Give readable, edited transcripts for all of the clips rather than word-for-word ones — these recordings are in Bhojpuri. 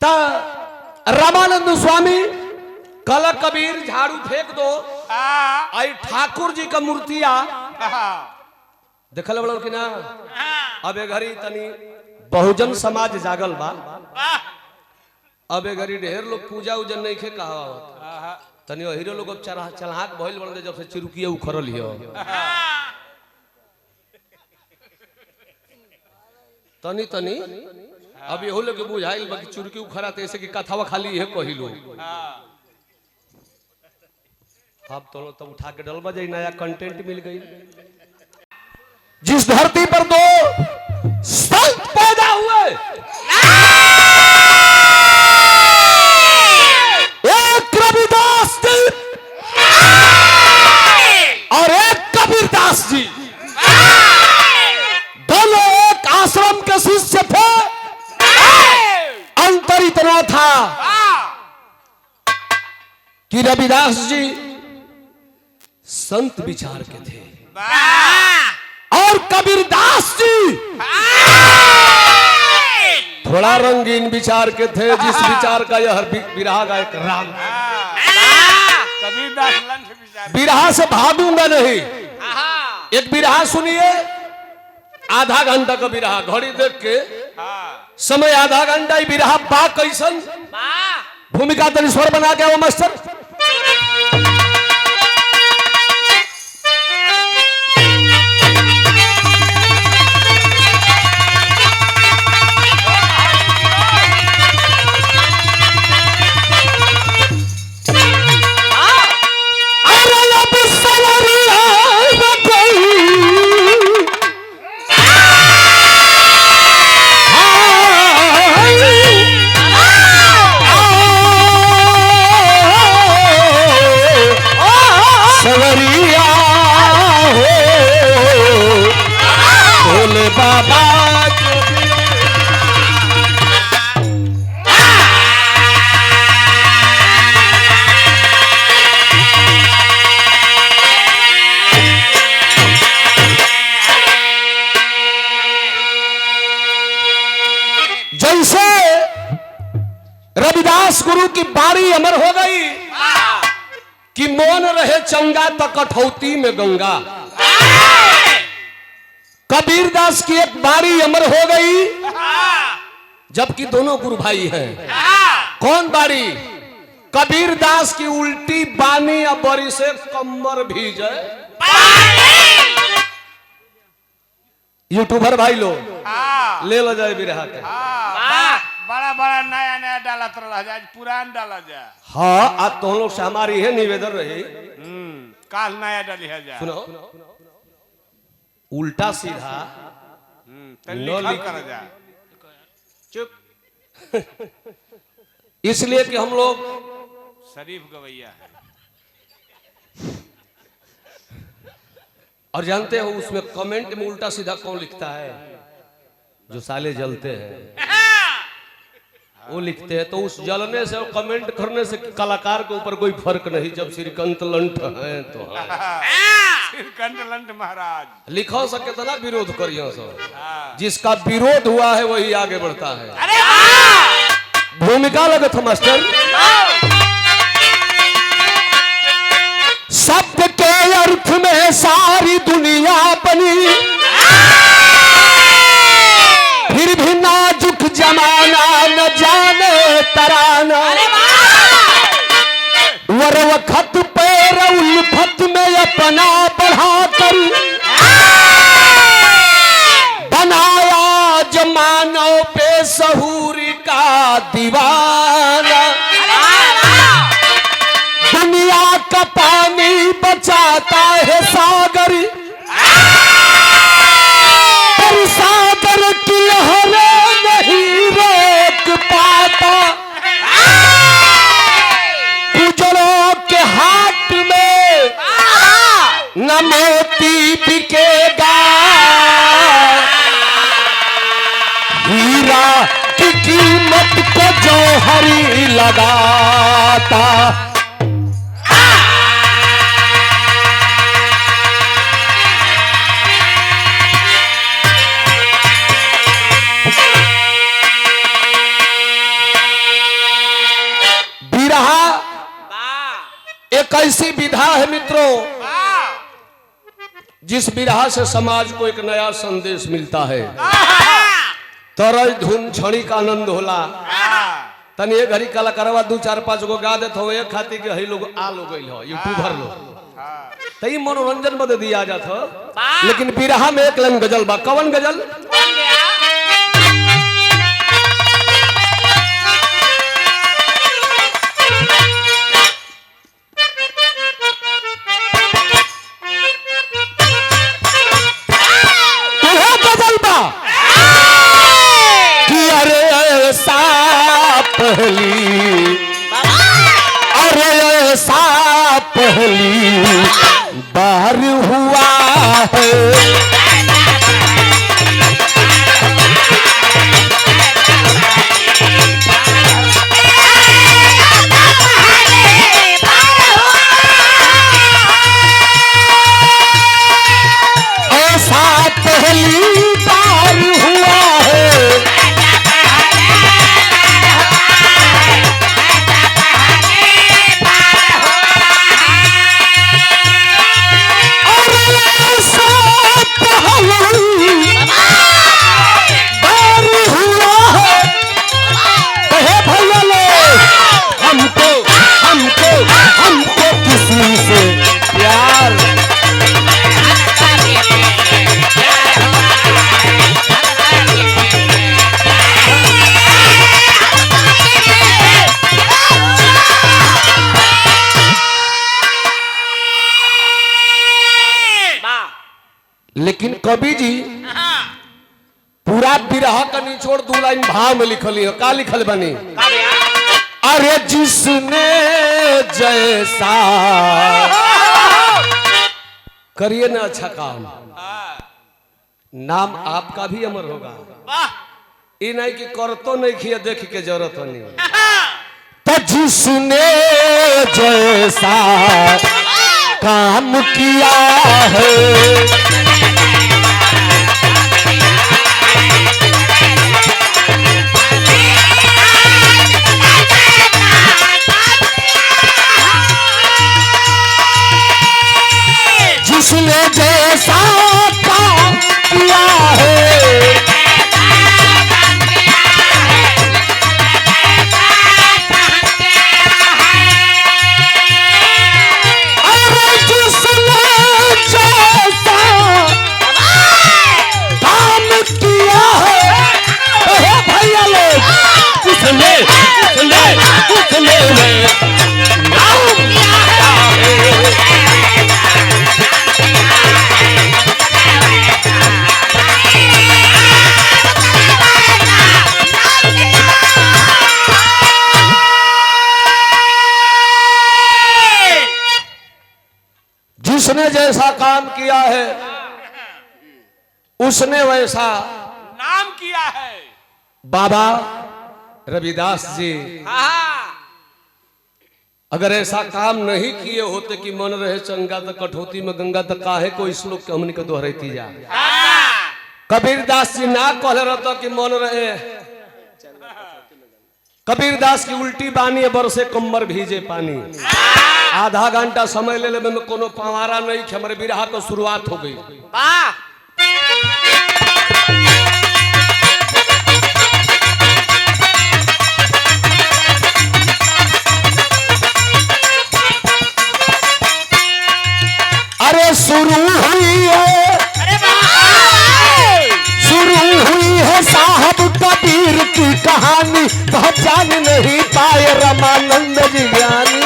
ता रामानंद स्वामी कल कबीर झाड़ू फेंक दो आई ठाकुर जी का मूर्तिया देखल बड़ो कि ना। अब घड़ी तनी बहुजन समाज जागल बा, अब घड़ी ढेर लोग पूजा उजन नहीं खे कहा तनी हीरो लोग अब चलहाक भइल बन जब से चिरुकिया उखरल हियो तनी तनी अब यहो लोग बुझाइल बा कि चुरकी उखरा ऐसे कि कथावा खाली है कहिलो। अब तो तब उठा के डलवा जाई नया कंटेंट मिल गई। जिस धरती पर दो संत पैदा हुए, एक रविदास जी और एक कबीरदास जी, दोनों एक आश्रम के शिष्य थे। अंतर इतना था कि रविदास जी संत विचार के थे और कबीरदास जी थोड़ा रंगीन विचार के थे, जिस विचार का यह बिरहा का एक राम। कबीरदास बिरहा से भागूंगा नहीं। एक बिरहा सुनिए, आधा घंटा का बिरहा, घड़ी देख के समय आधा घंटा ही बिरहा बा कैसन भूमिका तनी स्वर बना के वो मास्टर। बाबा जैसे रविदास गुरु की बारी अमर हो गई कि मौन रहे चंगा तो कठौती में गंगा। कबीरदास की एक बारी अमर हो गई, जबकि दोनों गुरु भाई हैं। कौन बारी? कबीरदास की उल्टी बानी या बरी से कमर भीजे। यूट्यूबर भाई लोग ले लो जाए बिरहा के। बड़ा बड़ा नया नया डालत रहा जाए, पुरान डाला जाए। हाँ, अब तो लोग से हमारी है निवेदन रही काल नया डाली है जाए। सुनो, उल्टा सीधा कर जाए। चुप इसलिए कि हम लोग शरीफ गवैया है और जानते हो उसमें कमेंट में उल्टा सीधा कौन लिखता है? जो साले जलते हैं वो लिखते हैं। तो उस जलने से और कमेंट करने से कलाकार के ऊपर कोई फर्क नहीं। जब श्रीकांत लंठ है तो श्रीकांत लंठ महाराज लिखो सके तो ना विरोध करियो सो। जिसका विरोध हुआ है वही आगे बढ़ता है। भूमिका लगे था मास्टर। शब्द के अर्थ में सारी दुनिया बनी, फिर भी नाजुक जमाना न जाने तराना। वर वक्त पैर उल्फत में अपना बढ़ाकर बनाया जमानों पे सहूरी का दीवाना। दुनिया का पानी बचाता है सागर, पर सागर की लहरें नहीं रोक पाता। गुजरों के हाथ में न मोती बिकेगा, हीरा की कीमत को जौहरी लगाता। ऐसी विधा है मित्रों, जिस विधा से समाज को एक नया संदेश मिलता है। तरज धुन क्षणिक आनंद होला। तनी एक घड़ी कलाकारवा 2-4-5 गो गा देत हो एक खातिर के हई लोग आ लोग गइल हो यूट्यूबर लोग तई मनोरंजन बदे दिया जात हो। लेकिन बिरहा में एक लाइन गजल बा। कवन गजल? अरे ऐसा पहली बार हुआ है, ऐसा पहली बार हुआ है। हमको किसी से प्यार लेकिन कवि जी पूरा बिरहा का निचोड़ 2 लाइन भाव में लिखल है। का लिखल बनी? अरे जिसने जैसा करिए ना अच्छा काम, नाम आपका भी अमर होगा। ये नहीं कि कर तो नहीं किया देख के जरूरत नहीं। तो जिसने जैसा काम किया है, जिसने जैसा काम किया है, अरे जिसने जैसा काम किया है भैया लोग, उसने नाम किया है। जिसने जैसा काम किया है उसने वैसा नाम किया है। बाबा रविदास जी अगर ऐसा काम नहीं किए होते कि मन रहे चंगा तो कठौती में गंगा तो काहे को इस लोग के हमनी के दोहराती जा। कबीरदास जी ना कहले रहता कि मन रहे, कबीरदास की उल्टी बानी बरसे कम्बर भीजे पानी। आधा घंटा समय ले में कोनो पवारा नहीं कि हमारे बिरहा को शुरुआत हो गई। अरे शुरू हुई है साहब कबीर की कहानी, पहचान नहीं पाए रामानंद जी ज्ञानी।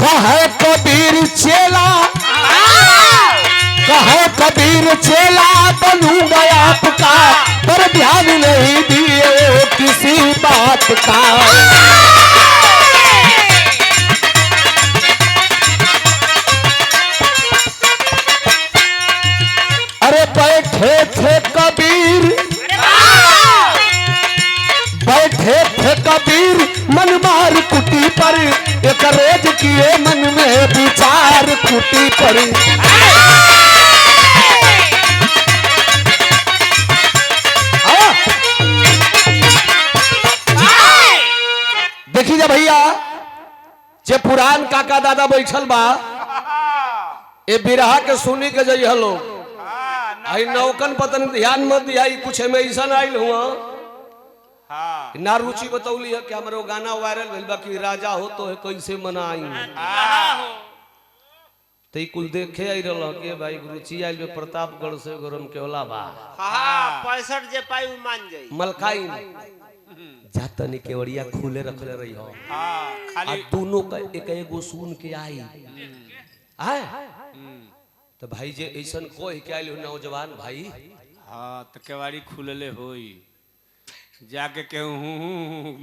कहे कबीर चेला, कहे कबीर चेला बनूंगा आपका, पर ध्यान नहीं दिए किसी बात का। अरे बैठे थे कबीर, बैठे थे कबीर मन मार कुटी पर, एक रोज किए मन में विचार कुटी पर। बड़का दादा बैठल बा ए बिरहा के सुनी के जई हलो आई नौकन पतन ध्यान मत दिया कुछ में ऐसा आइल हुआ ना रुचि बतौली है कि हमारे गाना वायरल भेल बा कि राजा हो तो है कैसे मनाई तो कुल देखे आई रहा के भाई रुचि आइल में प्रतापगढ़ से गरम के होला बा 65 जे पाई मान जाई मलकाई जाता नहीं केवड़िया खुले रखले रही हो खाली दोनों का एक एगो सुन के आई आए तो भाई जे ऐसन कोई के आइल नौजवान भाई तो केवाड़ी खुलले होई जाके केहू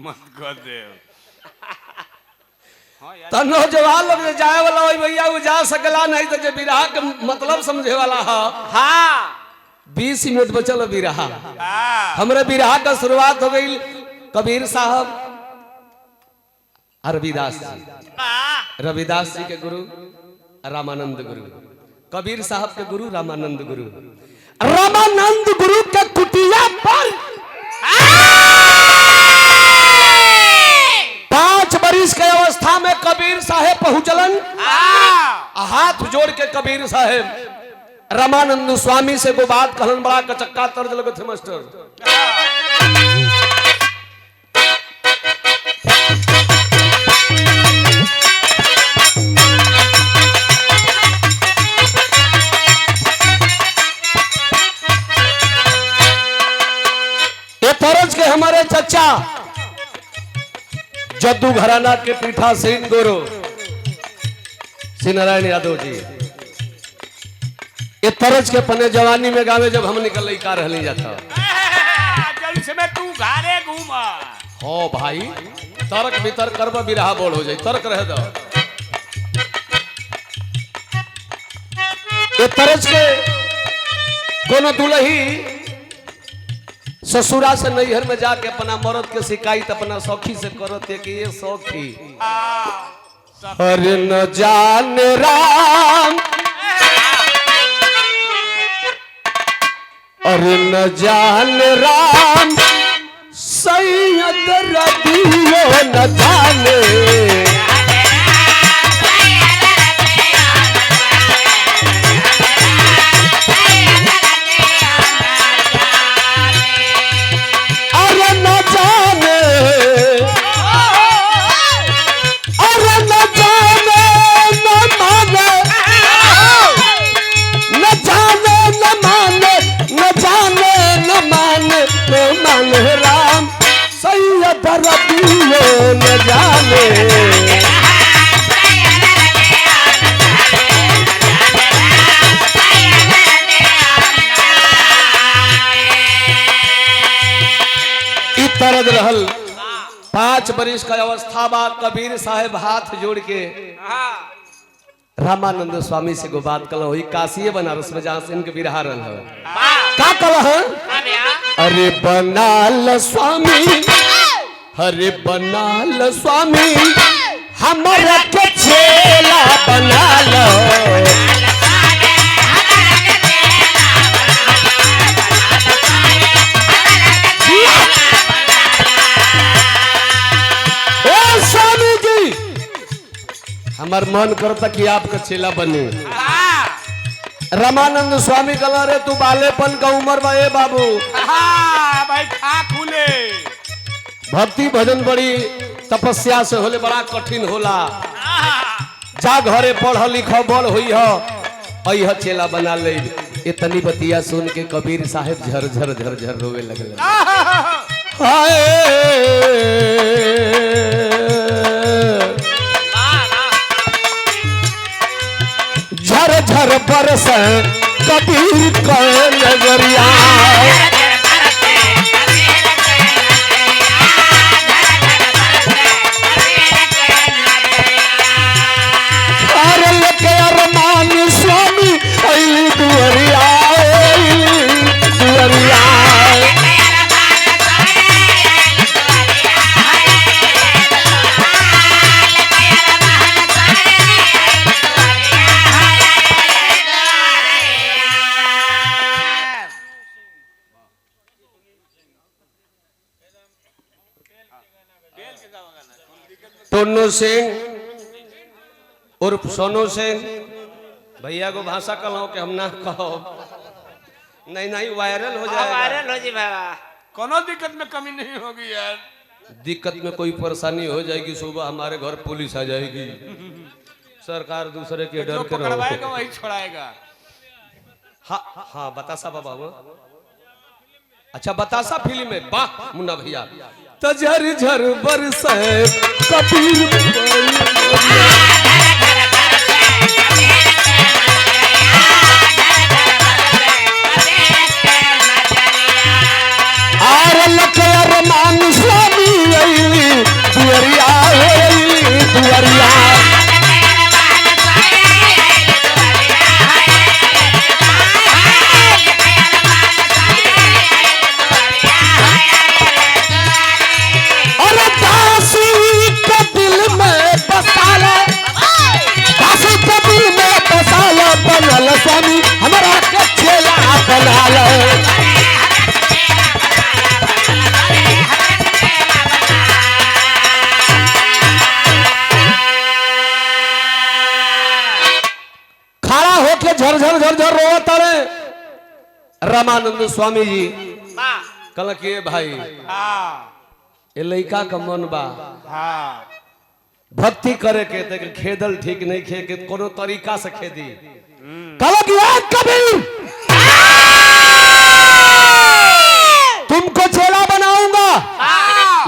मत कर दे तो नौजवान लोग जाए वाला हो भैया वो जा सकला नहीं तो जे बिरहा के मतलब समझे वाला है 20 मिनट बचल बिरहा हमरे बिरहा का शुरुआत हो गई कबीर साहब रविदास जी रविदास जी के गुरु रामानंद गुरु कबीर साहब के गुरु रामानंद गुरु के कुटिया पर 5 बरिस के अवस्था में कबीर साहेब पहुंचलन हाथ जोड़ के कबीर साहेब रामानंद स्वामी से वो बात कहलन बड़ा कचक्का तर्ज लगे थे मास्टर फरज के हमारे चचा जद्दू घराना के पीठासीन गुरु श्री नारायण यादव जी ये तरज के पने जवानी में गावे जब हम निकल का रहली जाता जल में तू घारे घूमा हो भाई तर्क भीतर करब बिरहा बोल हो जाए तर्क रह दो ये तरज के कोनो दुलही ससुरा से नैहर में जाके अपना मर्द के शिकायत अपना सौखी से करते कि ये सौखी हर न जान राम अरे न जान राम सैयद रबियो न जाने राम सैयद रबियो न जाने तरद रहल 5 बरिस का अवस्था बा कबीर साहेब हाथ जोड़ के रामानंद स्वामी से को बात कल हुई काशी बनारस में जहां से इनके बिरहा रहल का कल अरे बनाल स्वामी हरे बनाल स्वामी हमारा के चेला बनाल ओ स्वामी जी हमार मन करता कि आपका चेला बने रामानंद स्वामी कला रे तू बालेपन का उम्र बा ए बाबू भाई खा खुले भक्ति भजन बड़ी तपस्या से होले बड़ा कठिन होला जा घरे पढ़ लिख बल हुई हो चेला बना ले इतनी बतिया सुन के कबीर साहेब झरझर झरझर रोवे लगल झरझर बरस कबीर का नजरिया अरमान स्वामी दुअरिया दुअरिया टोनू सिंह उर्फ सोनू सिंह भैया को भाषा कहो कि हम ना कहो, नहीं नहीं वायरल हो जाएगा। वायरल हो जी बाबा, कोनो दिक्कत में कमी नहीं होगी यार। दिक्कत में कोई परेशानी हो जाएगी, सुबह हमारे घर पुलिस आ जाएगी, सरकार दूसरे के जो डर के पकड़वाएगा वही छोड़ाएगा। हाँ हाँ बतासा बाबा वो, अच्छा बतासा फिल्म में वाह मुन्ना भैया। तो झर झर बरसे कबीर आर लखर मान स्वामी दुअरिया दुअरिया बनल स्वामी हमारा के छेला बनाल। खड़ा होके झरझर झरझर रोता रे रामानंद स्वामी जी। कल के भाई ये लड़का का मन बा भक्ति करे के देख खेदल ठीक नहीं खे के कोनो तरीका से खेदी। कबीर तुमको चेला बनाऊंगा,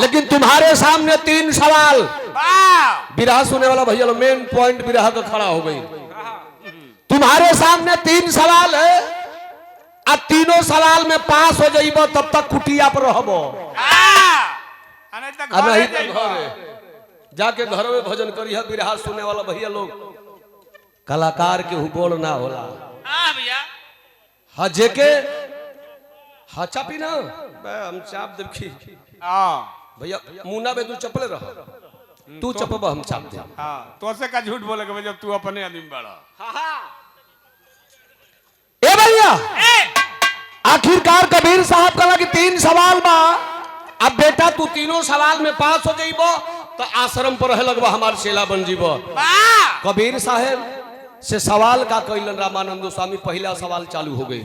लेकिन तुम्हारे सामने 3 सवाल। बिरहा सुने वाला भैया लो मेन पॉइंट बिरहा का खड़ा हो गई। तुम्हारे सामने 3 सवाल है, आ तीनों सवाल में पास हो जाइबो तब तक कुटिया पर रहबो, नहीं तो घर जाके घर में भजन करिए। बिरहा सुने वाला भैया लोग कलाकार के हुबोल ना होला। भैया हाँ जेके हाँ चापी ना हम चाप देखी भैया मुन्ना बे तू चपले रह, तू चपब हम चाप दे। तो से का झूठ बोलेगा जब तू अपने आदमी बड़ा। ए भैया आखिरकार कबीर साहब कहा कि 3 सवाल बा, अब बेटा तू तीनों सवाल में पास हो जाइबो तो आश्रम पर रह लगवा हमार चेला बन जीबो। कबीर साहब से सवाल का कैलन रामानंद स्वामी। पहला सवाल चालू हो गई,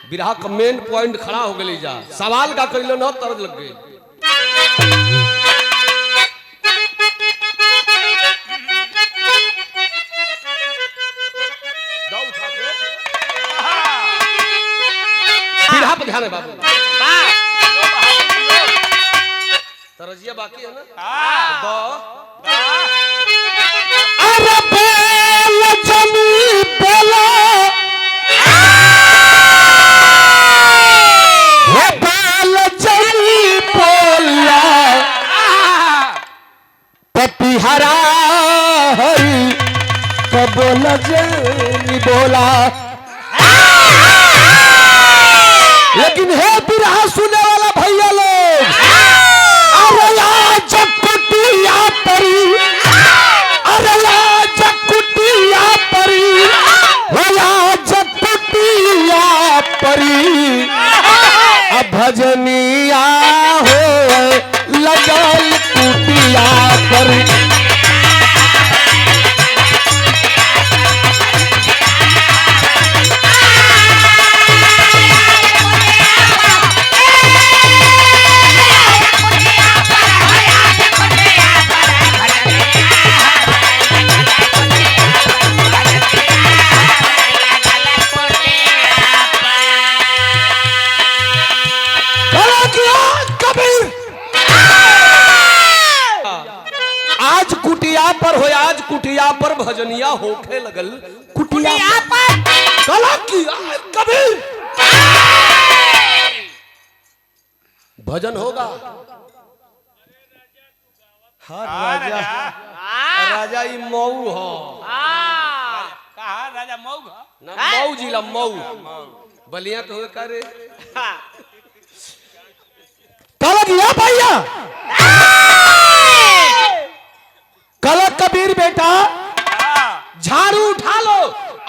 बिरहा का मेन पॉइंट खड़ा हो गई। जा सवाल का कैलन हो तरज लग गई। बिरहा पर ध्यान है बाबू, तरजिया बाकी है ना। अरे बोल जमी बोलो, बोल जमी बोला, पपिहरा हरी कबोल जमी बोला। लेकिन है बिरहा सुने वाला भैया लोग, अरे आज कुटिया परी, अरे आज कुटिया परी, आज कुटिया परी, अब भजनिया हो लगल कुटिया परी। पर हो आज कुटिया पर भजनिया होखे लगल कुटिया पर कला की कबीर भजन होगा। हाँ राजा राजा ई मऊ हो कहा राजा मऊ ना मऊ जिला मऊ बलिया कहो करे कल गया भैया कल कबीर बेटा झाड़ू उठा लो।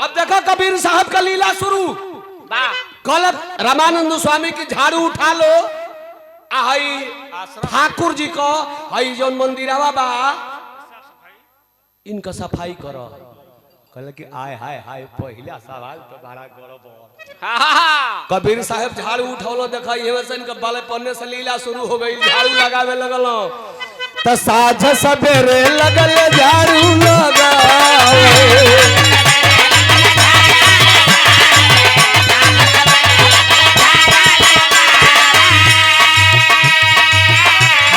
अब देखो कबीर साहब का लीला शुरू। कल रामानंद स्वामी की झाड़ू उठा लो। आई ठाकुर जी को हई जो मंदिरवा बा इनका सफाई करो। कहले कि आय हाय हाय पहला सवाल तो बड़ा गड़बड़। कबीर साहब झाड़ू उठौलो, देखा ये से इनका बाले पन्ने से लीला शुरू हो गई, झाड़ू लगावे लगल तो साझ सवेरे लगल झाड़ू लगावे।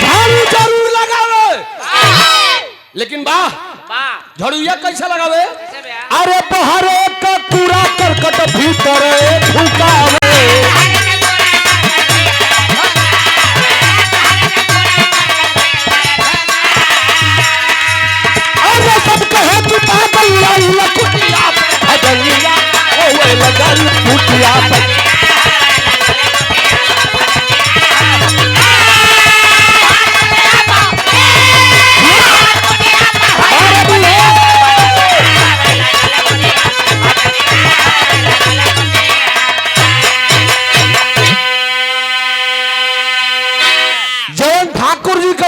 झाड़ू जरूर लगावे, लेकिन वाह झाड़ूया कैसे लगावे? अरे बहरे का पूरा करकट भीतर फुकावे। अरे सब कहे तू पागल लकुटिया भजनिया ओए लगल कुटिया पे।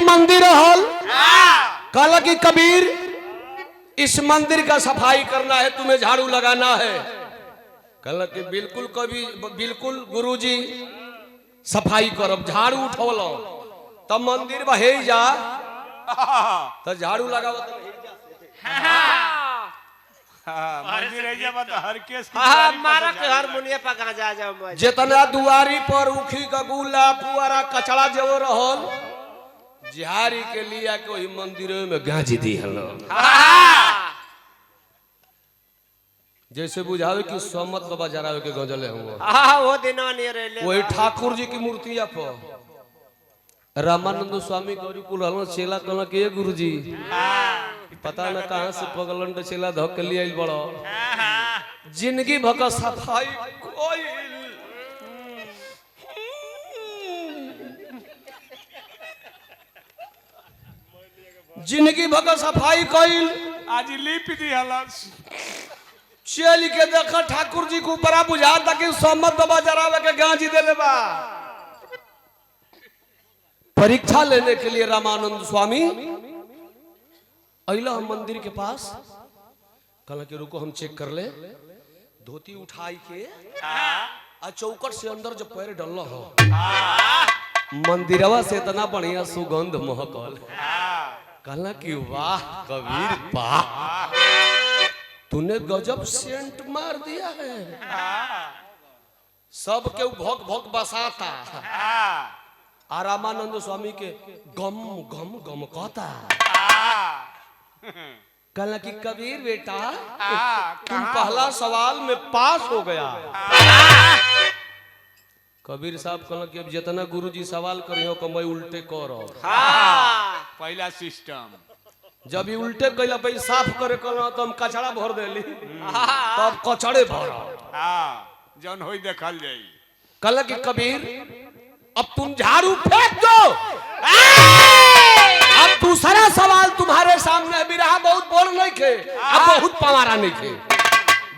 मंदिर हॉल कहला कि कबीर इस मंदिर का सफाई करना है, तुम्हें झाड़ू लगाना है। कहला कि बिल्कुल कभी बिल्कुल गुरुजी सफाई करब। झाड़ू उठौलो तब मंदिर बहे जा तो झाड़ू लगाव तो मंदिर है जब तो हर केस मारा के हारमोनिया पर गाजा जाओ। जितना दुआरी पर उखी का गुला पुआरा कचड़ा जो रहल झाड़ी के लिया कोई मंदिर में गाजी दी हलो। जैसे बुझावे कि सोमत बाबा जरावे के गजले हुआ। वो दिनवा नहीं रहले। वही ठाकुर जी की मूर्तिया पर रामानंद स्वामी गौरी कुल चेला कहला कि गुरुजी पता न कहां से पगलन चेला धक के लिए बड़ो जिंदगी भका सफाई कोई जिंदगी भका सफाई कइल आज लिप दी हलस। चल के देखा ठाकुर जी को ऊपर बुझा ताकि सोमत बाबा जरावे के गांजी देले बा। परीक्षा लेने के लिए रामानंद स्वामी अइला हम मंदिर के पास। कहला कि रुको हम चेक कर ले। धोती उठाई के आ चौकट से अंदर जो पैर डललो हो मंदिरवा से इतना बढ़िया सुगंध महकल। कहला कि वाह कबीर वाह तूने गजब सेंट मार दिया है। सब के भोग भोग बसाता आ रामानंद स्वामी के गम गम गम कहता। कहला कि कबीर बेटा तुम पहला सवाल में पास हो गया। कबीर साहब कहला कि अब जितना गुरुजी सवाल करियो को मैं उल्टे करो। पहला सिस्टम जब ये उल्टे कैला भाई साफ करे कहला तो हम कचड़ा भर देली तब कचड़े भर जौन होई देखल जाई। कहला कि कबीर अब तुम झाड़ू फेंक दो। अब दूसरा सवाल तुम्हारे सामने बिरहा बहुत बोल नहीं खे अब बहुत पवारा नहीं खे।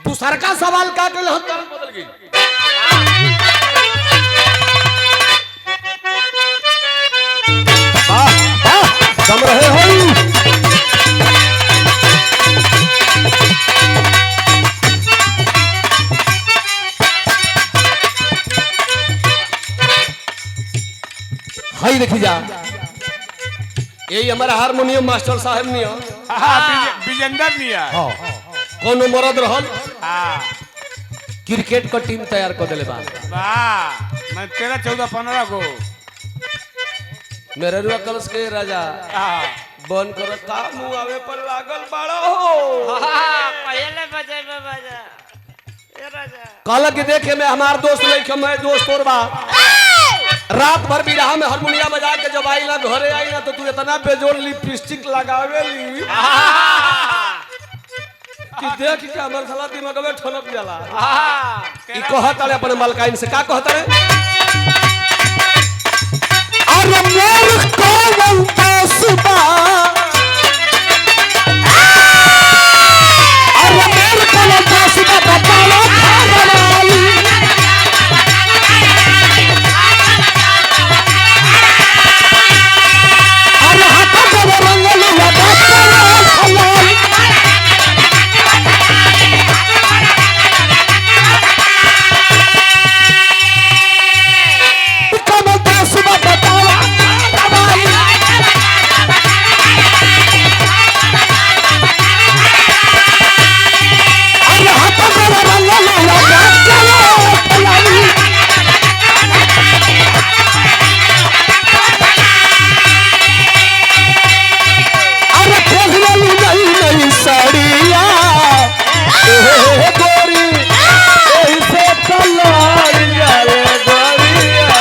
दूसरा का सवाल का के हम तुरंत बदल गई। जम रहे हो हाई देखी जा यही हमारा हारमोनियम मास्टर साहब नहीं हो विजेंदर निया कौन मरद रहल क्रिकेट का टीम तैयार कर दिले बा। वाह मैं 13 14 15 को मेरे रुआ कलश के राजा बन कर का मुंह आवे पर लागल बाड़ा हो। पहले बजे में बजा ए राजा कहला कि देखे में हमार दोस्त नहीं के मैं दोस्त और बा। रात भर बिरहा में हारमोनिया बजा के जब आई ना घरे आई ना तो तू इतना बेजोड़ लिपस्टिक लगावे ली कि देख के हमर साला दिमाग में ठनक जाला। ई कहत रे अपन मलकाइन से का कहत रे अरे मोर कौन पासबा अरे मोर कौन पासबा बताला खाली अरे हाथ को रंग लगा बताला खाली ए गोरी ऐसे तलाड़ जाए गोरिया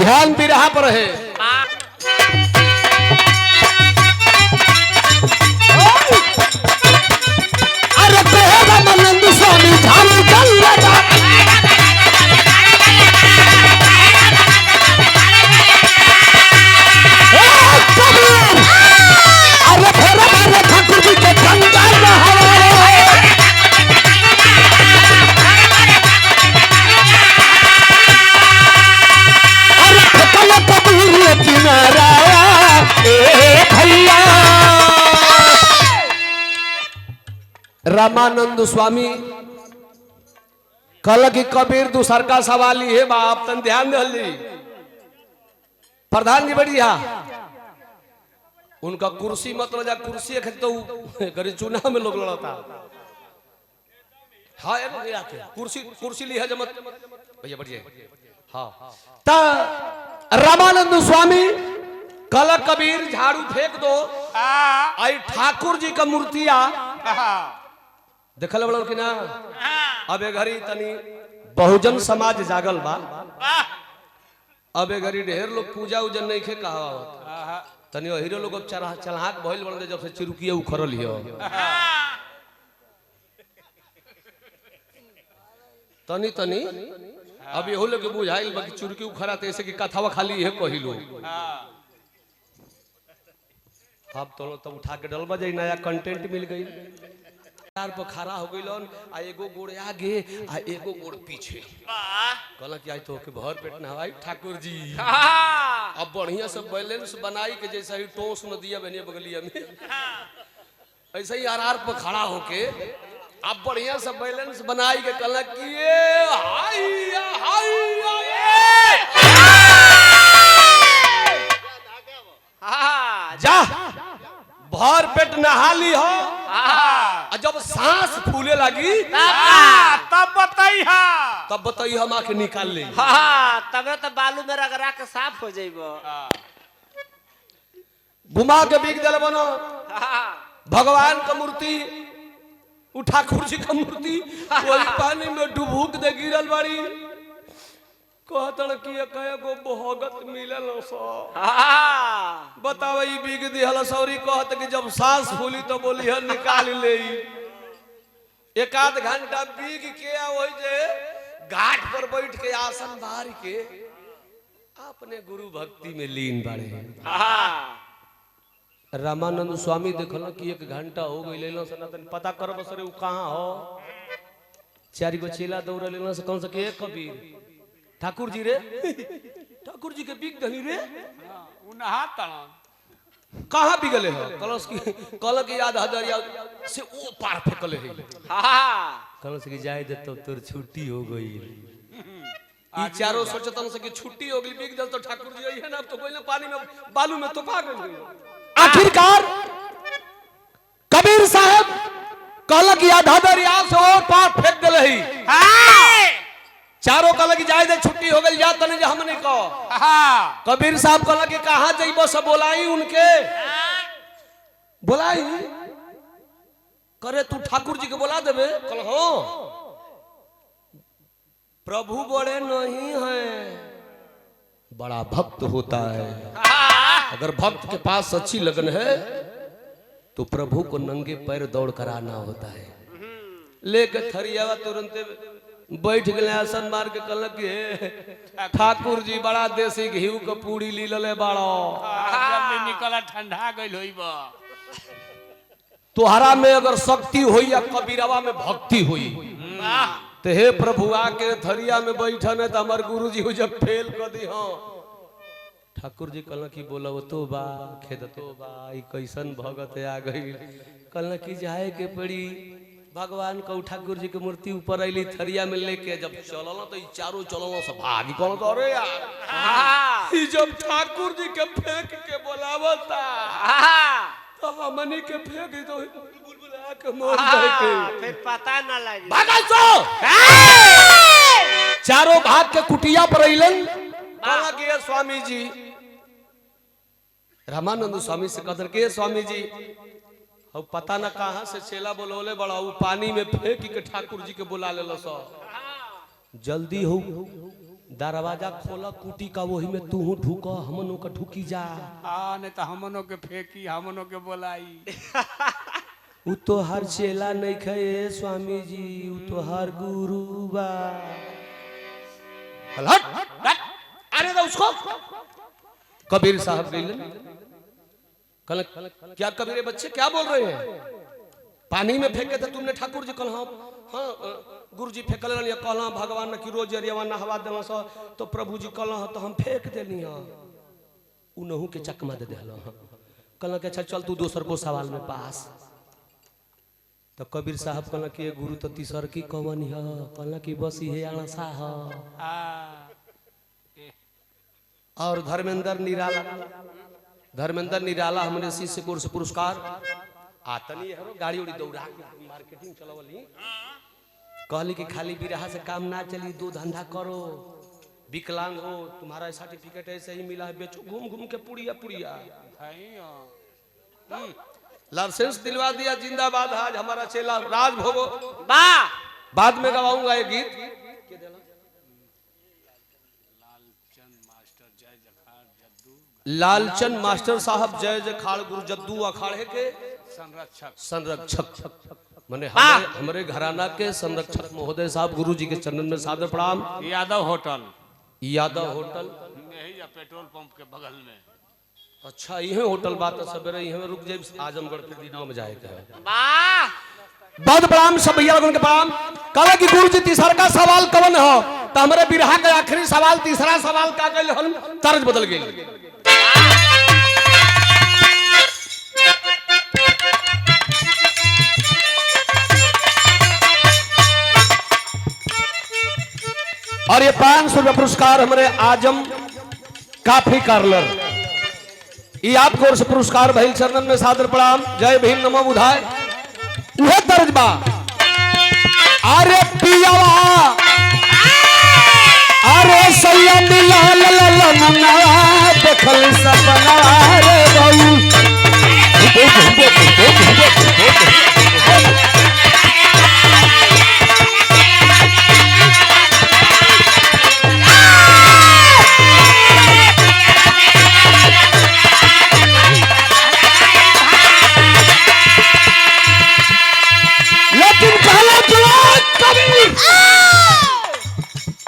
ध्यान बिरहा पर है। अरे रामानंद स्वामी झाड़ू चल लगा अरे फेरा मारे ठाकुर जी के कंगाल में हवा अरे फेकल कबीर किनारा ए भैया रामानंद स्वामी कल की कबीर दूसर का सवाल ही है बाप तन ध्यान दे प्रधान जी बढ़िया उनका कुर्सी मतलब जा कुर्सी है तो गरीब चुनाव में लोग लड़ता हाँ कुर्सी कुर्सी ली है जमत भैया बढ़िया हाँ ता रामानंद स्वामी कल कबीर झाड़ू फेंक दो आई ठाकुर जी का मूर्तिया देखल बड़ो कि ना अब ए घड़ी तनी बहुजन समाज जागल बा अब ए घड़ी ढेर लोग पूजा उजन नहीं खे कहा तनी हीरो लोग अब चलहाक भइल बड़े जब से चिरुकिया उखरल हियो तनी तनी अब एहो लोग बुझाइल बाकी चुरकी उखरा त ऐसे की कथावा खाली है कहिलो अब तो तब उठा के डलबा जाई नया कंटेंट मिल गई यार पर खड़ा हो गइलन आ एगो गोड़ आगे आ एगो गोड़ पीछे कहला कि आई तो के भर पेट नहाई ठाकुर जी अब बढ़िया से बैलेंस बनाई के जैसा ही टोस न दिया बनिया बगलिया में ऐसे ही आर पर खड़ा होके अब बढ़िया से बैलेंस बनाई के कहला कि ये हाय जा भर पेट नहा ली हो जब सांस फूले लगी तब बताई हम आके निकाल ले तबे तो बालू में रगड़ा के साफ हो जाइबो घुमा के बिक दल बनो भगवान का मूर्ति उठा कुर्सी का मूर्ति वही पानी में डुबूक दे गिरल बाड़ी कहतन कि कएगो भगत मिलल सो बताओ ई बिग दिहल सौरी कहत कि जब सांस फूली तो बोली है निकाल ले एक आध घंटा बिग के वही जे घाट पर बैठ के आसन बार के अपने गुरु भक्ति में लीन बाड़े रामानंद स्वामी देखल कि 1 घंटा हो गई लेलो सनातन पता कर बसरे उ कहां हो 4 गो चेला दौड़ लेलो से कौन से के कबीर ठाकुर जी रे ठाकुर जी के बिग धनी रे उनहा तन कहां बिगले हो कलश की कल के याद हदरिया से ओ पार फेकले है कलश की जाय दे तो तोर छुट्टी हो गई ई चारों सोचतन से कि छुट्टी हो गई बिग दल तो ठाकुर जी है ना अब तो कोई पानी में बालू में तो पा गई आखिरकार कबीर साहब कल की याद हदरिया से ओ पार फेंक देले ही चारों कल की जाए दे छुट्टी हो गई जा तने जे हम नहीं कहो कबीर साहब कल के कहां जइबो सब बोलाई उनके बोलाई करे तू ठाकुर जी के बोला देबे कल हो प्रभु बड़े नहीं हैं बड़ा भक्त होता है अगर भक्त के पास अच्छी लगन है तो प्रभु को नंगे पैर दौड़ कर आना होता है लेके थरियावा तुरंत बैठ गए आसन मार के कहलक कि ठाकुर जी बड़ा देसी घी के पूरी ली लले बाड़ो निकला ठंडा गइल होइबा तोहरा में अगर शक्ति हुई या कबीरवा में भक्ति हुई तो हे प्रभु आके थरिया में बैठन है तो हमार गुरु जी जब फेल कर दी हाँ ठाकुर जी कहल कि बोला तो बा खेद तो बा कैसन भगत आ गई कहल कि जाए के पड़ी भगवान को ठाकुर जी की मूर्ति ऊपर अली थरिया में लेके जब चलल तो चारों चलल सब भागी कौन तो अरे यार जब ठाकुर जी के फेंक के बोलावता तो हमनी के फेंक तो बुलबुला के मर जाए फिर पता ना लगे भागा सो चारों भाग के कुटिया पर अइलन कहला कि स्वामी जी, रामानंद स्वामी से कहते के स्वामी जी अब पता ना कहां से चेला बोलोले बड़ा उ पानी में फेंक के ठाकुर जी के बुला ले सो जल्दी हो दरवाजा खोला कुटी का वही में तू ढुक हमनों का ढुकी जा नहीं तो हमनों के फेंकी हमनों के बोलाई उ तो हर चेला नहीं खे स्वामी जी, उ तो हर गुरु बा। अरे तो उसको कबीर साहब कल क्या कबीर बच्चे क्या बोल रहे हैं? पानी में फेंके थे तुमने ठाकुर जी? कल हाँ गुरु जी फेंकल कहला भगवान की रोज अरियावा नहवा देना सो तो प्रभु जी कहला तो हम फेंक देनी हाँ उनहू के चकमा दे दिल कहला कि अच्छा चल तू दोसर को सवाल में पास। तो कबीर साहब कहला कि गुरु तो तीसर की कवन है? कहला कि बस ये आशा है। और धर्मेंद्र निराला हमने शिष्य कोर्स पुरस्कार आतनी है गाड़ी उड़ी दौड़ा मार्केटिंग चलावली कहली कि खाली बिरहा से काम ना चली, दो धंधा करो, विकलांग हो तुम्हारा सर्टिफिकेट ऐसे ही मिला है, बेचो घूम घूम के पुड़िया पुड़िया। लाइसेंस दिलवा दिया, जिंदाबाद। आज हमारा चेला राज भोगो बाद में गवाऊंगा ये गीत। लालचंद मास्टर साहब जय जखाड़ गुरु जद्दू अखाड़े के संरक्षक माने हमारे घराना के संरक्षक महोदय साहब गुरु जी के चरणन में सादर प्रणाम। यादव होटल यही पेट्रोल पंप के बगल में। अच्छा यही होटल बात सवेरे यही रुक जाए, आजमगढ़ के दिनों में जाएगा। बहुत प्रणाम सब भैया लोगों के प्रणाम। कहा कि गुरु जी तीसरा का सवाल कवन हो? तो हमारे बिरहा का आखिरी सवाल तीसरा सवाल का तर्ज बदल गई। और ये 500 रुपया पुरस्कार हमारे आजम काफी कार्लर ये आपको पुरस्कार भैल चरणन में सादर प्रणाम। जय भीम नमो बुधाय। वह तर्जबा अरे पियावा अरे सैयद लाल ललना देखल सपना रे बहू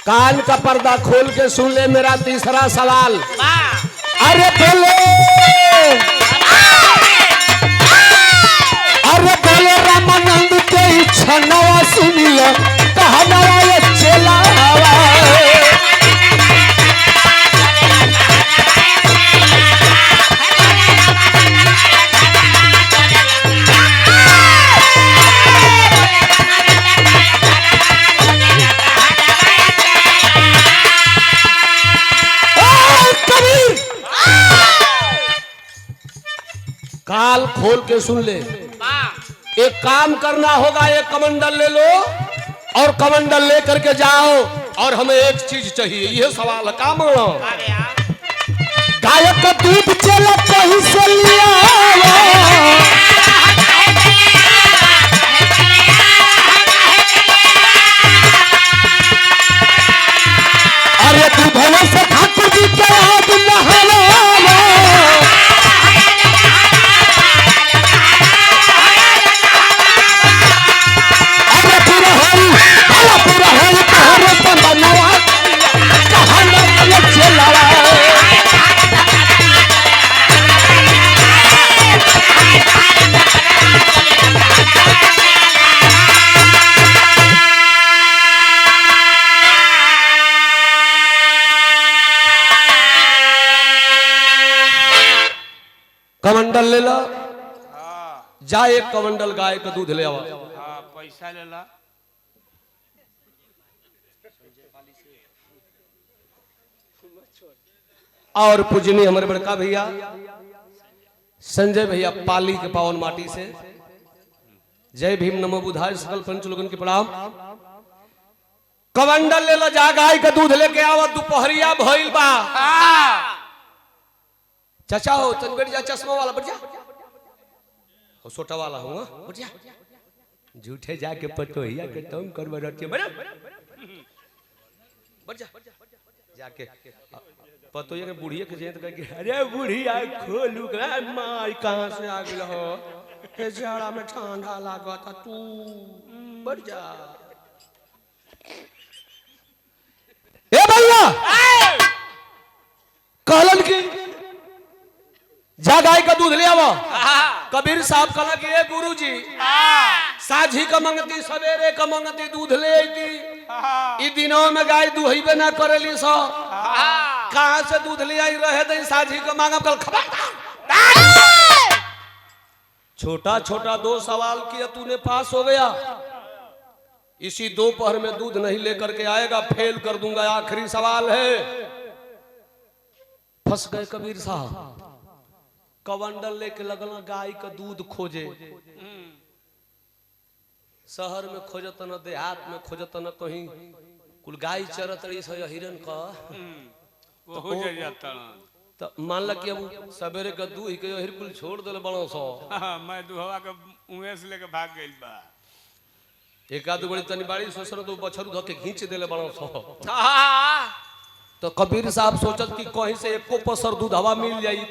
कान का पर्दा खोल के सुन ले मेरा तीसरा सवाल। अरे बोले रामानंद के इच्छा नवा सुनिए कहना ये चेला काल खोल के सुन ले। एक काम करना होगा, एक कमंडल ले लो और कमंडल ले करके जाओ और हमें एक चीज चाहिए। यह सवाल है काम गायक का दूध चला कहीं से लिया अरे तू भवन से ठाकुर जी के आग नहाना कमंडल ले लो, जा एक कमंडल गाय का दूध ले आवा। पैसा ले ला। और पूजनी हमारे बड़का भैया संजय भैया पाली के पावन माटी से। जय भीम नमो बुधाय। सकल पंच लोगन के प्रणाम। कवंडल ले लो जा गाय का दूध लेके आओ दोपहरिया भइल बा। चाचा हो तन बैठ जा चश्मा वाला बैठ जा हो छोटा वाला हूँ बैठ जा झूठे जाके पटोहिया के तुम करवा रहती है बैठ जा जाके पतोहिया के बुढ़िया के जेत कह के अरे बुढ़िया खोलू माई कहाँ से आ गई हो जाड़ा में ठंडा लागता तू बैठ जा। ए भैया कहलन की जा गाय का दूध ले आवो। कबीर साहब कहला कि ए गुरुजी साझी का मंगती सवेरे का मंगती दूध ले आती ई दिनों में गाय दुहैबे ना करेली सो कहां से दूध ले आई रहे दे साझी का मांगब कल खबर। छोटा छोटा 2 सवाल किया तूने पास हो गया। इसी दोपहर में दूध नहीं लेकर के आएगा फेल कर दूंगा। आखिरी सवाल है। फंस गए कबीर साहब। कवंडल लेके लगल गाय का दूध खोजे। शहर में खोजत न देहात में खोजत न कहीं कुल गाय चरत रही सो हिरन का हो जाता तो मान ल कि अब सवेरे का दूध के हिर कुल छोड़ देले बड़ो सो। मैं दुहवा के उहे से लेके भाग गइल बा। एक आदू बड़ी तनी बाड़ी सोसर तो बछरू धो के खींच देले बड़ो सो। तो कबीर साहब सोचत कि कहीं से एको पसर दूध हवा मिल जाई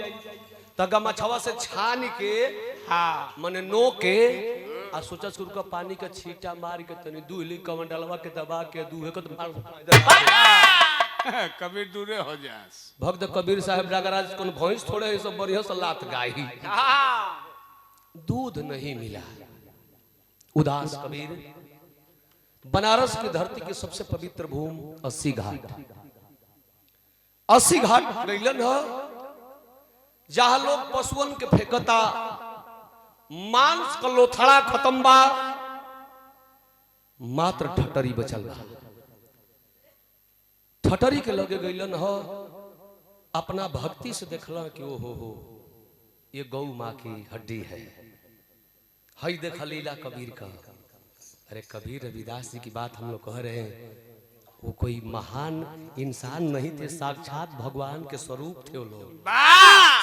तगा मछवा से छान के मने नो के आ सोचत कि उनका पानी का छींटा मार के तनी दूहली कमंडलवा के दबा के दूहे के कबीर दूरे हो जास। भक्त कबीर साहब रागराज कौन भैंस थोड़े है सब बढ़िया से लात गाई दूध नहीं मिला। उदास कबीर बनारस की धरती की सबसे पवित्र भूमि 80 घाट 80 घाट गइलन है जहां लोग पशुअन के फेंकता मांस का लोथड़ा खत्म बा मात्र ठटरी बचल बा। ठटरी के लगे गइलन ह अपना भक्ति से देखला कि ओ हो ये गौ माँ की हड्डी है। हई देख लीला कबीर का। अरे कबीर रविदास जी की बात हम लोग कह रहे हैं। वो कोई महान इंसान नहीं थे साक्षात भगवान के स्वरूप थे वो लोग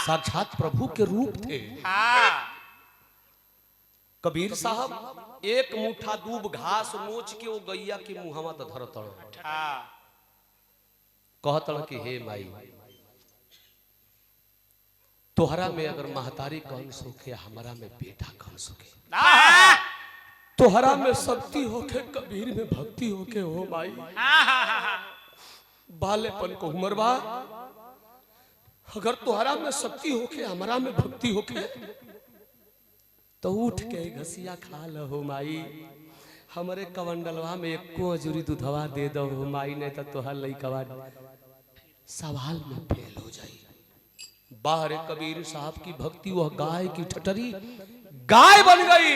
साक्षात प्रभु के रूप थे। कबीर साहब एक मुठ्ठा दूब घास नोच के वो गैया की मुहवा तो धरतड़ कहतड़ कि हे माई तोहरा में अगर महतारी कौन सुखे हमारा में बेटा कौन सुखे तोहरा में शक्ति होके कबीर में भक्ति होके हो माई। बालेपन को उम्र बा अगर तोहरा में शक्ति होके हमारा में भक्ति होके तो उठ के घसिया खा लो माई। हमारे कवंडलवा में एको अजूरी दूधवा दे दो माई नहीं तो तोहर लइकवा सवाल में फेल हो जाई। बाहर कबीर साहब की भक्ति वह गाय की ठटरी गाय बन गई।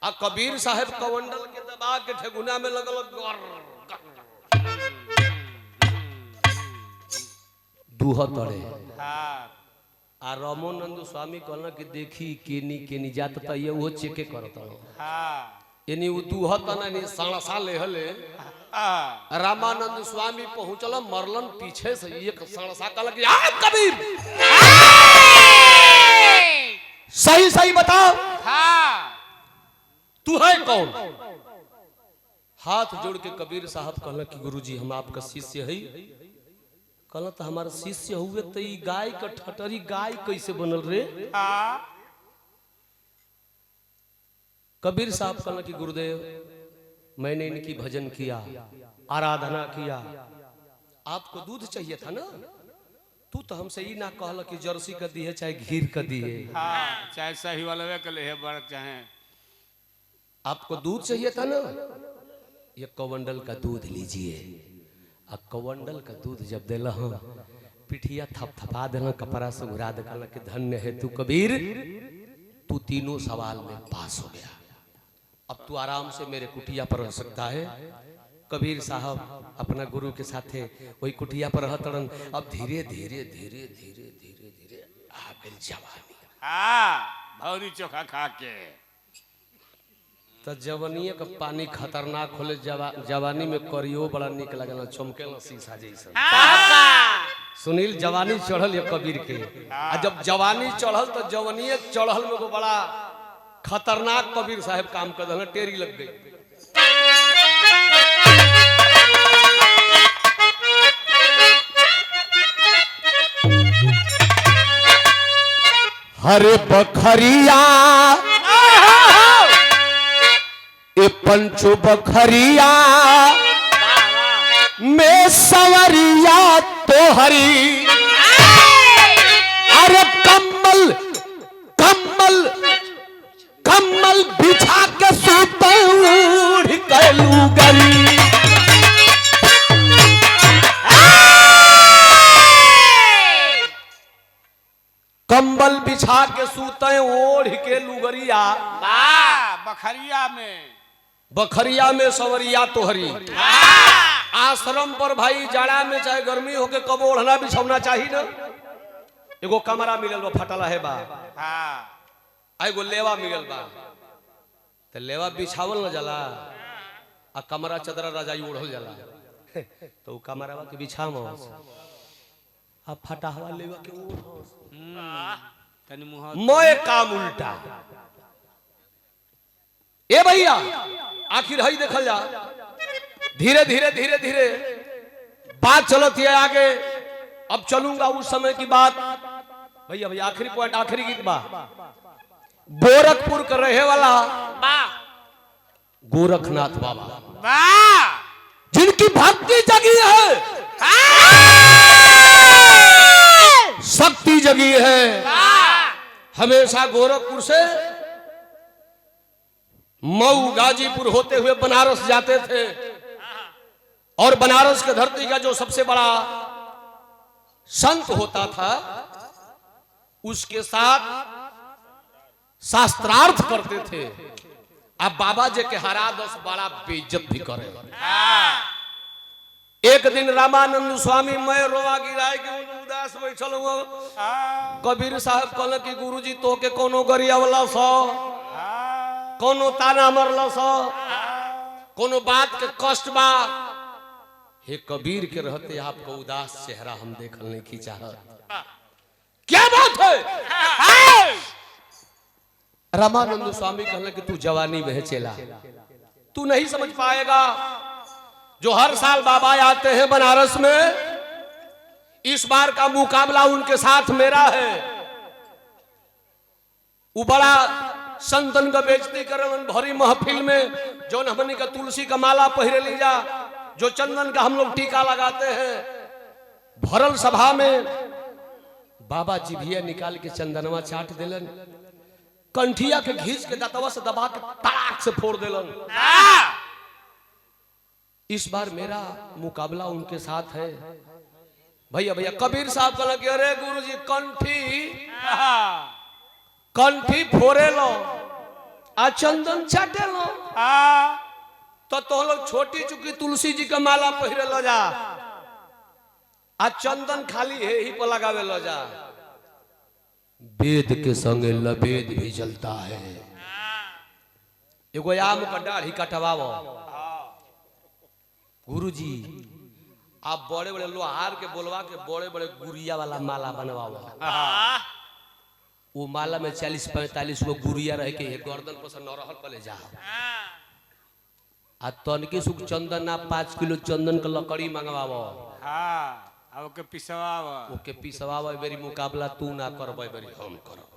आ कबीर साहब कवंडल के दबा के ठेगुना में लगल दूह तड़े। आ रामोनंद स्वामी कहना कि देखी केनी केनी जात त ये वो चेके करत यानी वो दूह तना ने साणसा ले हले रामानंद स्वामी पहुंचल मरलन पीछे से एक साणसा कहल कि आ कबीर सही सही बताओ तू है कौन। हाथ जोड़ के कबीर साहब कहल कि गुरुजी हम आपका शिष्य है। कहल तो हमारा शिष्य हुए तो ई गाय का ठटरी गाय कैसे बनल रे। कबीर साहब कहल कि गुरुदेव मैंने इनकी भजन किया आराधना किया आपको दूध चाहिए था ना तू तो हमसे ही ना कहल कि जर्सी का दी है चाहे घीर का दी है चाहे सही वाला के ले बड़ चाहे आपको दूध चाहिए था ना ये कवंडल का दूध लीजिए। अब कवंडल का दूध जब दिल पिठिया थपथपा देना कपड़ा से उड़ा दे कि धन्य है तू कबीर तू तीनों सवाल में पास हो गया। अब तू आराम से मेरे कुटिया पर रह सकता है। कबीर साहब अपना गुरु के साथ वही कुटिया पर रहतड़न। अब धीरे धीरे धीरे धीरे धीरे धीरे आ गई जवानी। भौरी चोखा खा के तो जवानी का पानी खतरनाक होले, जवानी में करियो बड़ा निक लगल, चमके शीशा जैसा। सुनील जवानी चढ़ल है कबीर के, आ जब जवानी चढ़ल तो जवानी चढ़ल में बड़ा खतरनाक कबीर साहब काम कर दिल, टेरी लग गई। हरे बखरिया ए पंचो बखरिया में सवरिया तो हरी, अरे कम्बल कम्बल कम्बल बिछा के सूते उड़ कैलू गरी। कंबल बिछा के सूते ओढ़ के लुगरिया, बखरिया में बखरिया में सवरिया तोहरी। आश्रम पर भाई जाड़ा में चाहे गर्मी हो के कब ओढ़ना बिछौना चाहिए ना। एगो कमरा मिलल बा फटला है बा, एगो लेवा मिलल बा, तो लेवा बिछावल न जाला आ कमरा चदरा रजाई ओढ़ल जाला। तो कमरा के बिछाव आ फटा हवा लेवा के ओढ़ तनी मुंह मोए काम उल्टा। ए भैया आखिर हई देखल जा, धीरे धीरे धीरे धीरे बात चलती है आगे। अब चलूंगा उस समय की बात। भैया भैया आखिरी पॉइंट, आखिरी गीत बा। गोरखपुर का रहे वाला गोरखनाथ बाबा, जिनकी भक्ति जगी है, शक्ति जगी है। हमेशा गोरखपुर से मऊ गाजीपुर होते हुए बनारस जाते थे, और बनारस के धरती का जो सबसे बड़ा संत होता था उसके साथ शास्त्रार्थ करते थे। अब बाबा जी के हरा 10 बड़ा बेइज्जत भी करे। एक दिन रामानंद स्वामी मैं रोवा गिराए के उदास बैठल हुआ। कबीर साहब कहल कि गुरुजी तो के कोनो गरियावला सो, कोनो ताना मरल सो, कोनो बात के कष्ट बा। हे कबीर के रहते आपको उदास चेहरा हम देखल नहीं की चाहत, क्या बात है? रामानंद स्वामी कहल कि तू जवानी में है चेला, तू नहीं समझ पाएगा। जो हर साल बाबा आते हैं बनारस में, इस बार का मुकाबला उनके साथ मेरा है। वो बड़ा संतन का बेइज्जती करन भरी महफिल में, जो हमनी का तुलसी का माला पहरे ली जा, जो चंदन का हम लोग टीका लगाते हैं, भरल सभा में बाबा जिभिया निकाल के चंदनवा चाट दिलन, कंठिया के घींच के दांतवा से दबा के तड़ाक से फोड़ दिलन। इस बार मेरा मुकाबला उनके साथ है। भैया भैया कबीर साहब कहला कि अरे गुरुजी कंठी फोड़े लो आ चंदन चाटे लो, तो लोग छोटी चुकी तुलसी जी का माला पहरे लो जा, आ चंदन खाली है ही पर लगावे लो जा। वेद के संगे लवेद भी जलता है। एगो आम का दाढ़ी कटवाओ गुरुजी, आप बड़े बड़े लोहार के बोलवा के बड़े बड़े गुड़िया वाला माला बनवाओ। वो माला में 40-45 वो गुड़िया रह के गर्दन पर न रहल पले जा। आ तनके सुख चंदन ना 5 किलो चंदन का लकड़ी मंगवाओ, ओके पिसवाव, ओके पिसवाव। बेरी मुकाबला तू ना करबे, बेरी हम करब।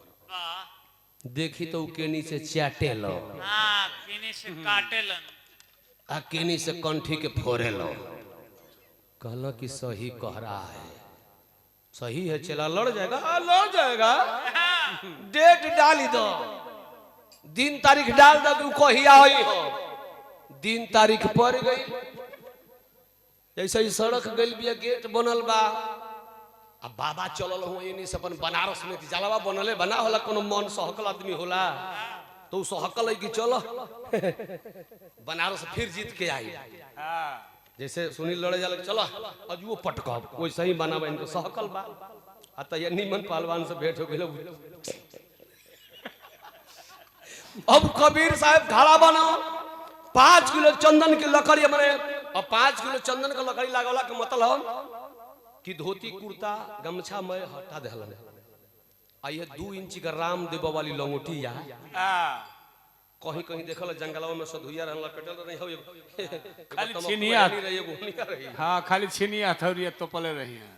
देखी तो केनी से चाटे लो, केनी से काटे लन, आ केनी से कंठी के फोड़े लो। कहला कि सही कह रहा है, सही है, चला लड़ जाएगा, लड़ जाएगा। डेट डाली दो, दिन तारीख डाल दो, तू कहिया होई हो। दिन तारीख पड़ गई, जैसे ही सड़क गई बिया, गेट बनल बा। अब बाबा चलल हो इन्हीं से अपन बनारस में जलवा बनले बना होला। कोनो मन सहकल आदमी होला तो सहकल है कि चलो बनारस फिर जीत के आई। जैसे सुनील लड़े जाला चलो अजुओ पटकब, वैसे ही बना इनको सहकल बा। आ तो ये निमन पहलवान से भेंट हो गई, अब कबीर साहब खड़ा बना 5 किलो चंदन की लकड़ी बने और 5 किलो चंदन का लकड़ी लागला के मतलब कि धोती कुर्ता गमछा में हटा देहलन आइए 2 इंच का रामदेव वाली लंगोटी या कहीं कहीं देखल जंगलों में सधुइया रहला कटल नहीं हो खाली छिनिया रही रही हां खाली छिनिया थौरिया तोपले रही हैं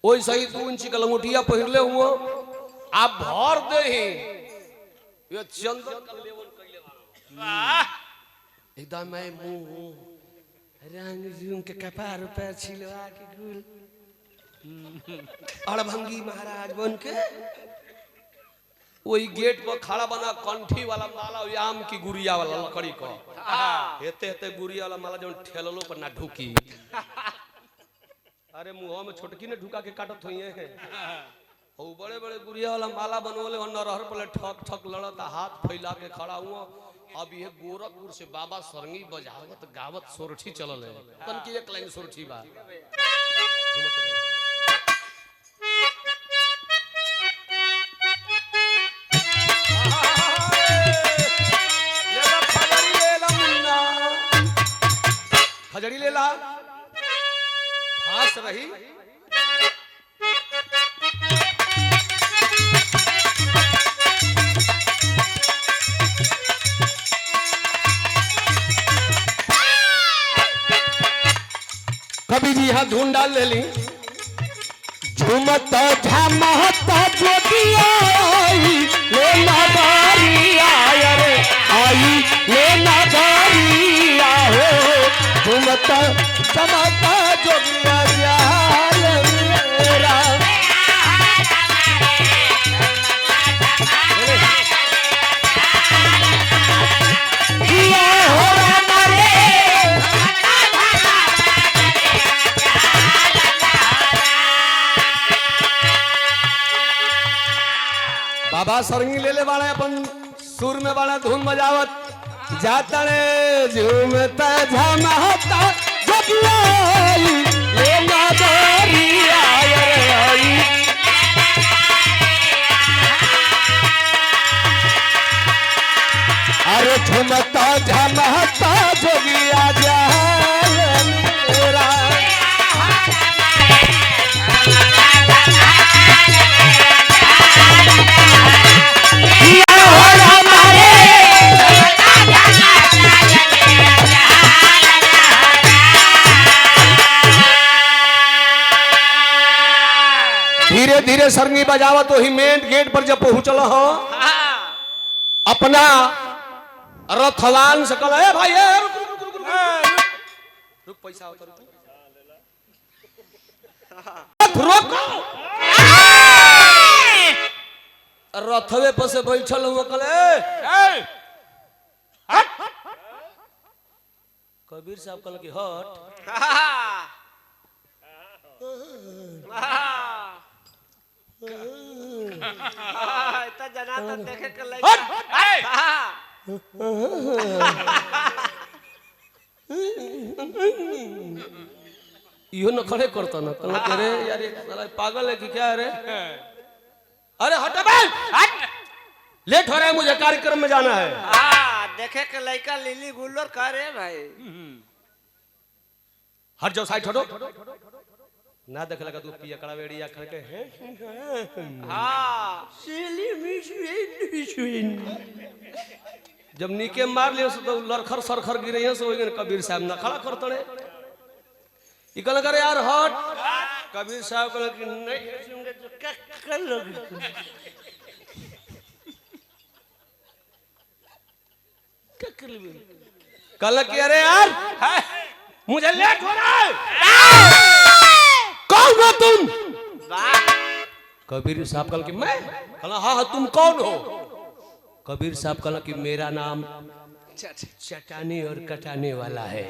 ओई सही 2 इंच का लंगोटिया पहिरले हुआ आप भर दे ही ये चंदन का लेवन कइले वाह एकदम मैं मुंह रंग रंग के कपार पे छिलवा के गुल अड़भंगी महाराज बन के वही गेट पर खड़ा बना कंठी वाला माला आम की गुड़िया वाला लकड़ी का हेते हेते गुड़िया वाला माला जो ठेललो पर ना ढुकी अरे मुंह में छोटकी ने ढुका के काटत होइए है ओ बड़े बड़े गुड़िया वाला माला बनवले और नरहर पर ठक ठक लड़ता हाथ फैला के खड़ा हुआ अब ये गोरखपुर से बाबा सरंगी बजावत गावत सोरठी चलल है तन की एक लाइन सोरठी बा खजड़ी ले ला फांस रही कभी जी यहाँ धुन डाल ले ली झूमत झमत जोगिया ले नगारी आय रे आई ले नगारी हो झूमत झमत जोगिया जाल मेरा बाबा सरंगी ले बाड़ा अपन सुर में बाड़ा धुन बजावत जाता रे झूमता झमता जगिया ले नगारी आय रे आई अरे झूमता झमता जगिया जाल मेरा धीरे धीरे सरंगी बजावत तो ही मेन गेट पर जब पहुंचल हो अपना रथवान से कल है भाई रुक पैसा रुक रथवे पर से बैठल हुआ कल कबीर साहब कल की हट इतना जना तो देखे के लगे यो न खड़े करता ना कल के रे यार ये पागल है कि क्या है रे अरे हट बे हट लेट हो रहा है मुझे कार्यक्रम में जाना है देखे के लड़का लिली गुल्लर कह रहे भाई हट जाओ साइड हटो ना देख लगा तू पिया कड़ा वेड़ी या खड़के हैं हाँ जब नीके मार लियो तो लरखर सरखर गिरे हैं सो कबीर साहब ना खड़ा कर तड़े इकल करे यार हट कबीर साहब कल कि नहीं कल कि अरे यार मुझे लेट हो रहा है कौन हो तुम कबीर साहब कल कि मैं कला हाँ तुम कौन हो कबीर साहब कल कि मेरा नाम चटाने और कटाने वाला है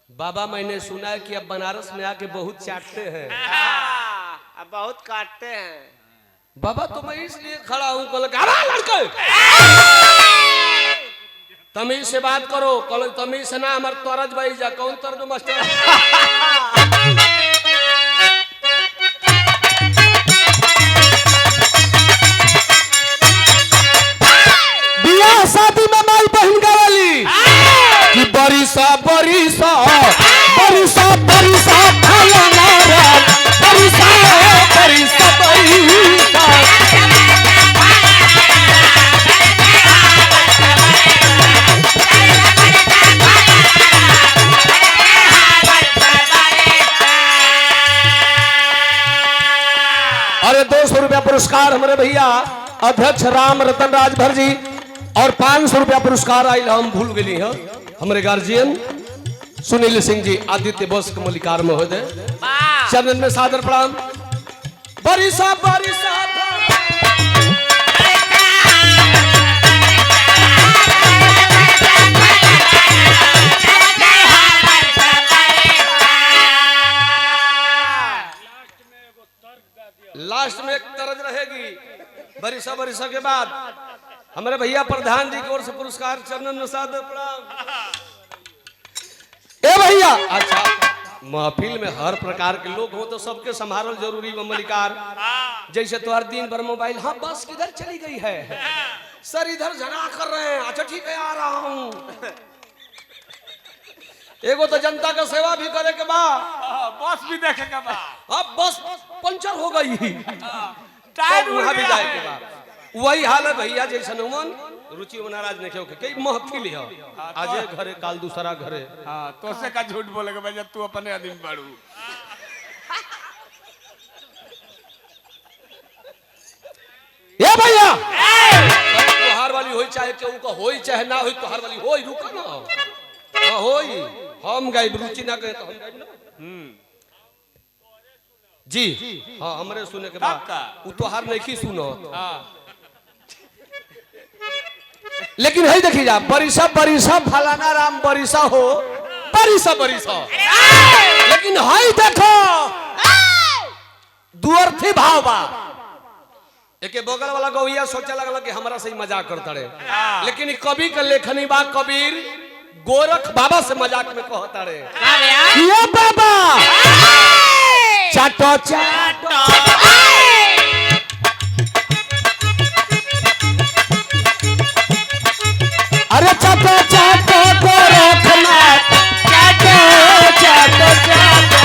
बाबा मैंने सुना है कि अब बनारस में आके बहुत चाटते हैं अब बहुत काटते हैं बाबा तो मैं इसलिए खड़ा हूँ कल लड़के तमीज से बात करो कल तमीज से ना हमारे तरज भाई जा कौन तरज मास्टर पुरस्कार हमारे भैया अध्यक्ष राम रतन राजभर जी और 500 रुपया पुरस्कार आयल हम भूल गई हैं हमारे गार्जियन सुनील सिंह जी आदित्य बोस के मलिकार महोदय चरण में सादर प्रणाम। बरिसा बरिसा लास्ट में एक तरज रहेगी बरिसा बरिसा के बाद हमारे भैया प्रधान जी की ओर से पुरस्कार चरणन में सादर प्रणाम। ए भैया अच्छा महफिल में हर प्रकार के लोग हो तो सबके संभालल जरूरी बा मलिकार। जैसे तुम्हारे दिन भर मोबाइल हाँ बस किधर चली गई है सर इधर झगड़ा कर रहे हैं अच्छा ठीक है आ रहा हूँ। एगो तो जनता का सेवा भी करे के बा बस भी देखे के बा अब बस पंचर हो गई टायर तो वहां भी जाए के बा वही हाल है भैया जैसे नुमन रुचि नाराज नहीं क्यों कई महफिल है आज घरे काल दूसरा घरे। हाँ तो से का झूठ बोले के भाई जब तू अपने आदमी बाड़ू ये भैया तोहार वाली होई चाहे केहू का होई चाहे ना होई तोहार वाली होई रुका ना हाँ होई हम गए रुचि ना गए तो हम गए ना जी हाँ हमरे सुने के बाद वो तोहार नहीं सुनो लेकिन है देखी जा बरिसा बरिसा फलाना राम बरिसा हो बरिसा बरिसा लेकिन है देखो दुअर्थी भाव बा एक बगल वाला गौया सोचे लगल कि हमरा से ही मजाक करता रहे लेकिन कवि का लेखनी बा कबीर गोरख बाबा से मजाक में कहता रहे ये बाबा चाटो चाटो अरे चाटो चाटो गोरखनाथ चाटो चाटो चाटो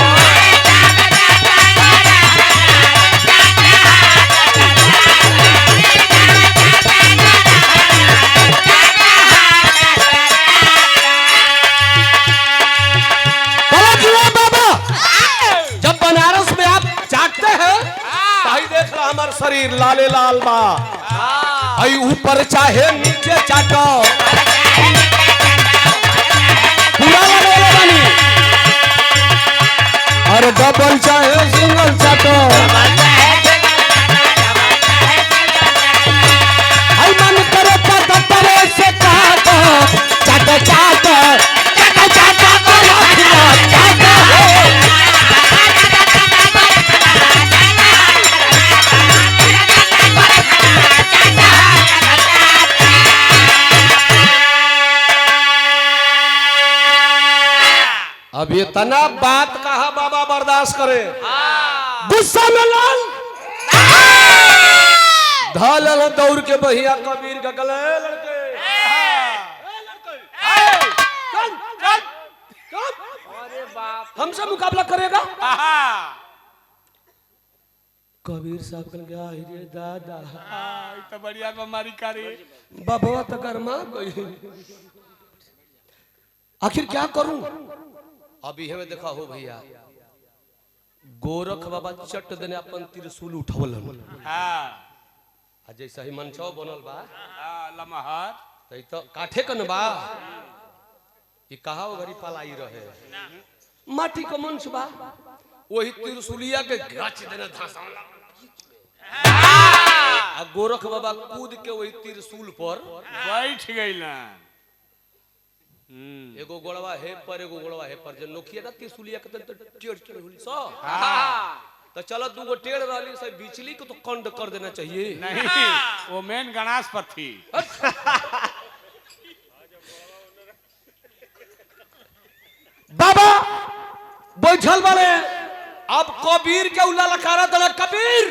हमार शरीर लाले लाल बा आई ऊपर चाहे नीचे चाटो पूरा लाले बानी और डबल चाहे सिंगल चाटो आई मन करे चाटो करे से चाटो चाटो चाटो चाटो चाटो चाटो अब ये तना बात कहा बाबा बर्दाश्त करे गुस्सा में लाल धाल दौड़ के बहिया कबीर का गले लड़के अरे बाप हमसे मुकाबला करेगा कबीर साहब कल गया रे दादा तो बढ़िया बीमारी करे बाबा तकरमा आखिर क्या करूं अभी हमें देखा हो भैया गोरख बाबा चट देने अपन त्रिशूल उठवल जैसा ही मंचो बनल बा लमहर तो काठे कन बा ये कहा घरी पलाई रहे माटी का मंच बा वही त्रिशूलिया के गाछ देने धसावला आ गोरख बाबा कूद के वही त्रिशूल पर बैठ गइला एगो गोड़वा है पर एगो गोड़वा है पर जो नोखिया ना त्रिशूलिया के तो टेढ़ टेढ़ हुई सो तो चलो दूगो टेढ़ रहली से बिचली को तो कंड कर देना चाहिए नहीं वो मेन गणास पर थी बाबा बैठल वाले अब कबीर के उल्ला लकारा दला कबीर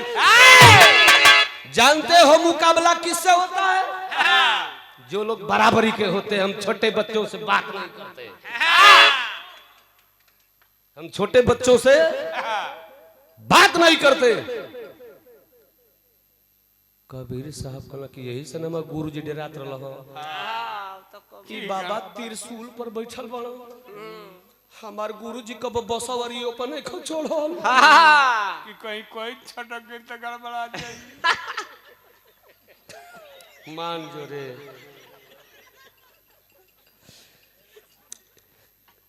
जानते हो मुकाबला किससे होता है जो लोग बराबरी के होते हैं हम छोटे बच्चों से बात नहीं करते हम छोटे बच्चों से बात नहीं करते कबीर साहब कहला कि यही से नमा गुरु जी डेरात रहल कि बाबा त्रिशूल पर बैठल बड़ो हमार गुरुजी कब बसवरी अपन नहीं छोड़ल कि कहीं कोई छटक गई तो गड़बड़ा जाई। मान जो रे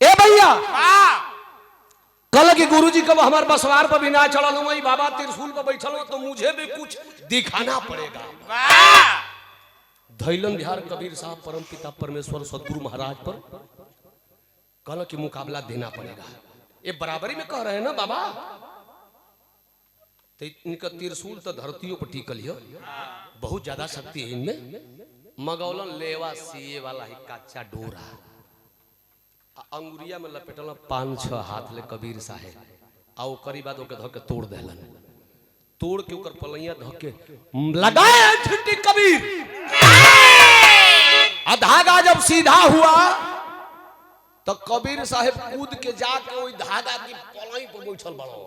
ए भैया कल की गुरुजी कब हमार बसवार पर भी ना चढ़ल हूँ वही बाबा त्रिशूल पर बैठल हो तो मुझे भी कुछ दिखाना पड़ेगा। धैलन बिहार कबीर साहब परम पिता परमेश्वर सदगुरु महाराज पर कल की मुकाबला देना पड़ेगा। ये बराबरी में कह रहे हैं ना बाबा। तो इनका त्रिशूल तो धरतियों पर टिकल है, बहुत ज्यादा शक्ति है इनमें। मगौलन लेवा सीए वाला ही कच्चा डोरा अंगुरिया में लपेटल 5-6 हाथ ले कबीर साहेब आ ओकरी बाद ओके धके तोड़ देलन। तोड़ के ओकर पलैया धके लगाए छिट्टी कबीर आ धागा जब सीधा हुआ तो कबीर साहेब कूद के जाके वही धागा की पलई पर बैठल बड़ो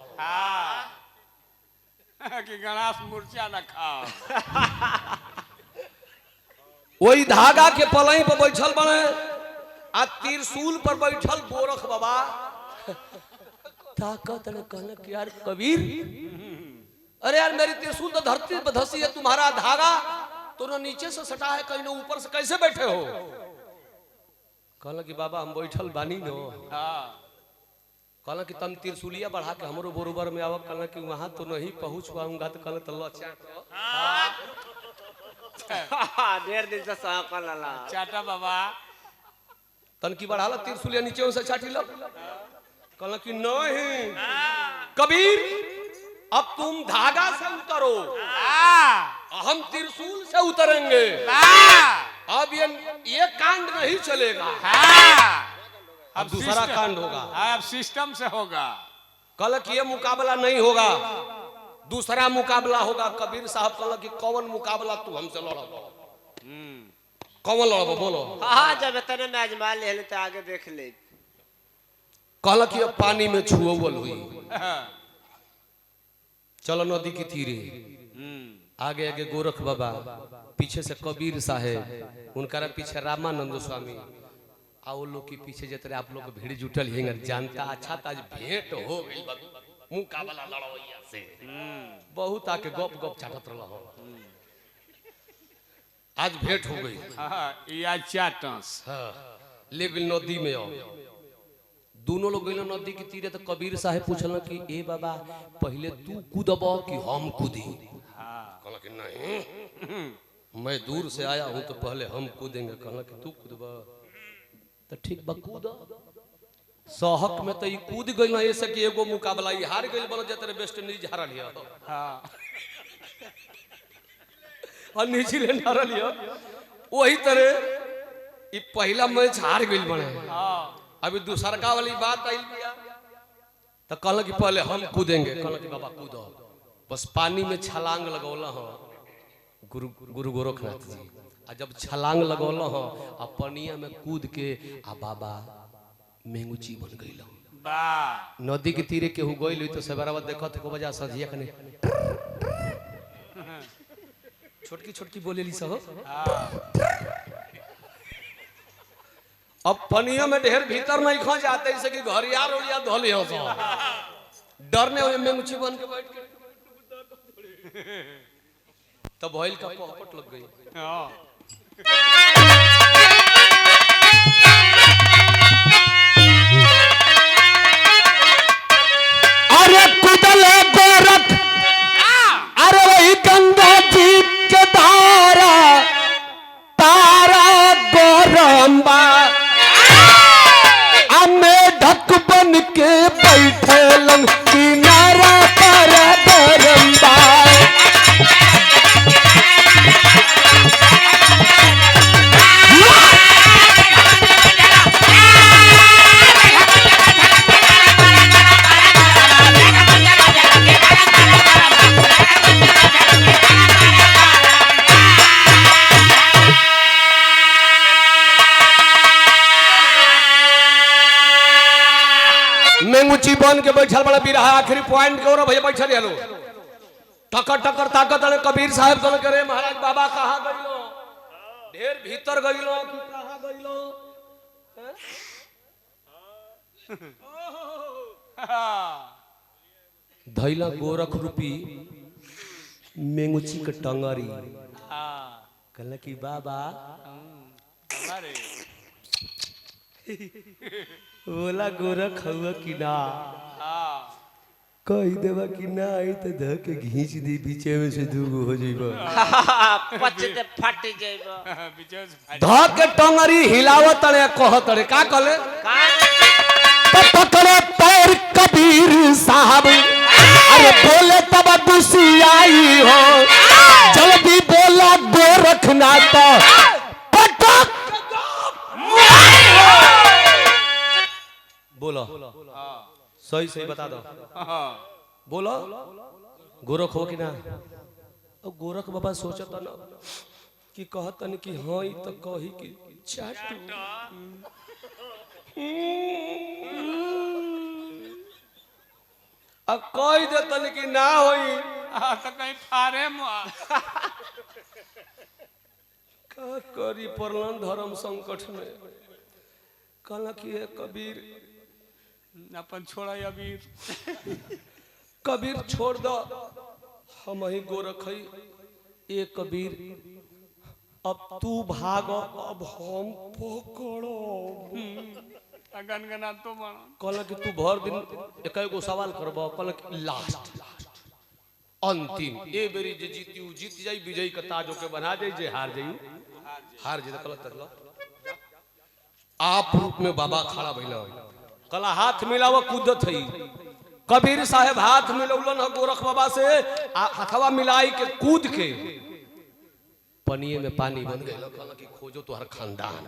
कि गणास मूर्छा न खाओ। वही धागा के पलई पर बैठल बड़े आ त्रिशूल पर बैठल गोरख बाबा ताकत ने कहने कि यार कबीर, अरे यार मेरी त्रिशूल तो धरती पर धसी है, तुम्हारा धागा तो ना नीचे से सटा है कहीं ना ऊपर से, कैसे बैठे हो? कहला कि बाबा हम बैठल बानी नो। कहला कि तुम त्रिशूलिया बढ़ा के हमरो बरोबर में आवा। कहला कि वहां तो नहीं पहुंच पाऊंगा। तो कहला तो लचा ढेर दिन से सहकल ला चाटा बाबा तन की बढ़ाला त्रिशूलिया नीचे से छाटी लो। कहला कि नहीं कबीर, अब तुम धागा से उतरो, हम त्रिशूल से उतरेंगे। अब ये कांड नहीं चलेगा, अब दूसरा कांड होगा। अब सिस्टम से होगा। कल कि ये मुकाबला नहीं होगा, दूसरा मुकाबला होगा। कबीर साहब कहला कि कौन मुकाबला तू हमसे लड़ब? कौन लड़ब बोलो? हाँ जब इतने में आजमा ले तो आगे देख ले। कहला कि अब पानी में छुअल हुई, चलो नदी की तीरे। आगे आगे गोरख बाबा, पीछे से कबीर साहेब, उनका पीछे रामानंद स्वामी, आओ लोग के पीछे जतरे आप लोग भीड़ जुटल है जानता। अच्छा आज भेंट हो गई, मुकाबला लड़वैया से बहुत आके गप गप चाटत रहा। आज भेंट हो गई। या चाटस ले गई नदी में। आओ दोनों लोग गए नदी के तीरे। तो कबीर साहेब पूछल कि ए बाबा पहले तू कूदब कि हम कूदी? कहला कि नहीं, मैं दूर से आया हूं तो पहले हम कूदेंगे। कहला कि तू कूदब तो ठीक बा कूद। सहक में तो कूद गई ऐसे कि एगो मुकाबला हार गई बोलो जतरे वेस्ट इंडीज हारल है और न्यूजीलैंड हारल है। वही तरह ये पहला मैच हार गई बने। अभी दूसरका वाली बात आई तो कहला कि पहले हम कूदेंगे। कहला कि बाबा कूदो। बस पानी में छलांग लगौला हो गुरु गोरखनाथ जी। आ जब छलांग लगौला हो आ पनिया में कूद के आ बाबा मेंगुची बन गई। नदी के तीरे के हो गई तो सवेरा देखो तो बजा सजिया कने छोटकी छोटकी बोलेली सब। अब पनिया में ढेर भीतर नहीं खो जाते इसे कि घरियार उड़िया धोले हो सब डरने हुए मेंगुची बन के बैठ के तब भइल का पॉपट लग गई। अरे कुदले गोरख, अरे वही गंगा जी के धारा तारा गोरंबा में ढक बन के बैठे लंग किनारा पर गोरंबा। मेंगुची बन के बैठल बड़ा बिरहा। आखिरी पॉइंट के और भैया बैठल हेलो टकर टकर ताकत अरे कबीर साहब कहल करे महाराज बाबा कहाँ गइलो? ढेर भीतर गइलो कि कहाँ गइलो? धैला गोरख रूपी मेंगुची के टंगरी कहला कि बाबा अरे बोला गोरख हुआ कि ना कही देवा कि ना आई तो ध के घींच दी बीचे में से दूगो हो जाइबा पच दे फट जाइबो ध के टंगरी हिलावत तड़े कहत तड़े का कहले पकड़े पैर कबीर साहब अरे बोले तब दूसी आई हो जल्दी बोला गोरखना तो पटक बोलो सही सही बता दो बोलो गोरख हो कि ना अब गोरख बाबा सोचता ना कि कहतन कि हाँ ई तो कही कि चाटू अब कह देतन कि ना होई तो कहीं फारे मुआ का करी परलन धर्म संकट में कहला कि हे कबीर अपन छोड़ा अबीर कबीर छोड़ दो हम ही गोरख हई ए कबीर अब तू भागो अब हम पकड़ो गनगना तो बना कहला कि तू भर दिन एक गो सवाल करबो कहला कि लास्ट अंतिम ए बेरी जे जीती जीत जाई विजयी के ताजो के बना जाई जे हार जाई कहला तकला आप रूप में बाबा खड़ा भइला कला हाथ मिलावा कूदत हई कबीर साहेब हाथ मिलौलन गोरख बाबा से हथवा मिलाई के कूद के पनिए में पानी बन गए कहला कि खोजो तोहर खानदान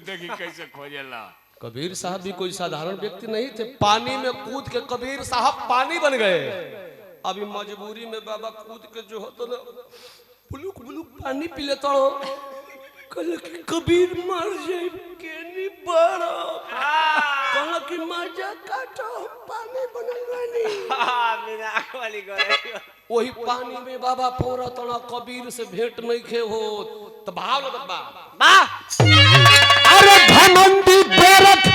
देखी कैसे खोजेला कबीर साहब भी कोई साधारण व्यक्ति नहीं थे पानी में कूद के कबीर साहब पानी बन गए अभी मजबूरी में बाबा कूद के जो होता ना बुलुक बुलुक पानी पी लेता हो कहला कि कबीर मर जाए के नहीं बड़ा कहला कि मजा काटो पानी बनल बानी बिना आँख वाली गोरे वही पानी में बाबा पौरा तना कबीर से भेंट नहीं खे हो तो भाव लगत बा अरे घमंडी गोरख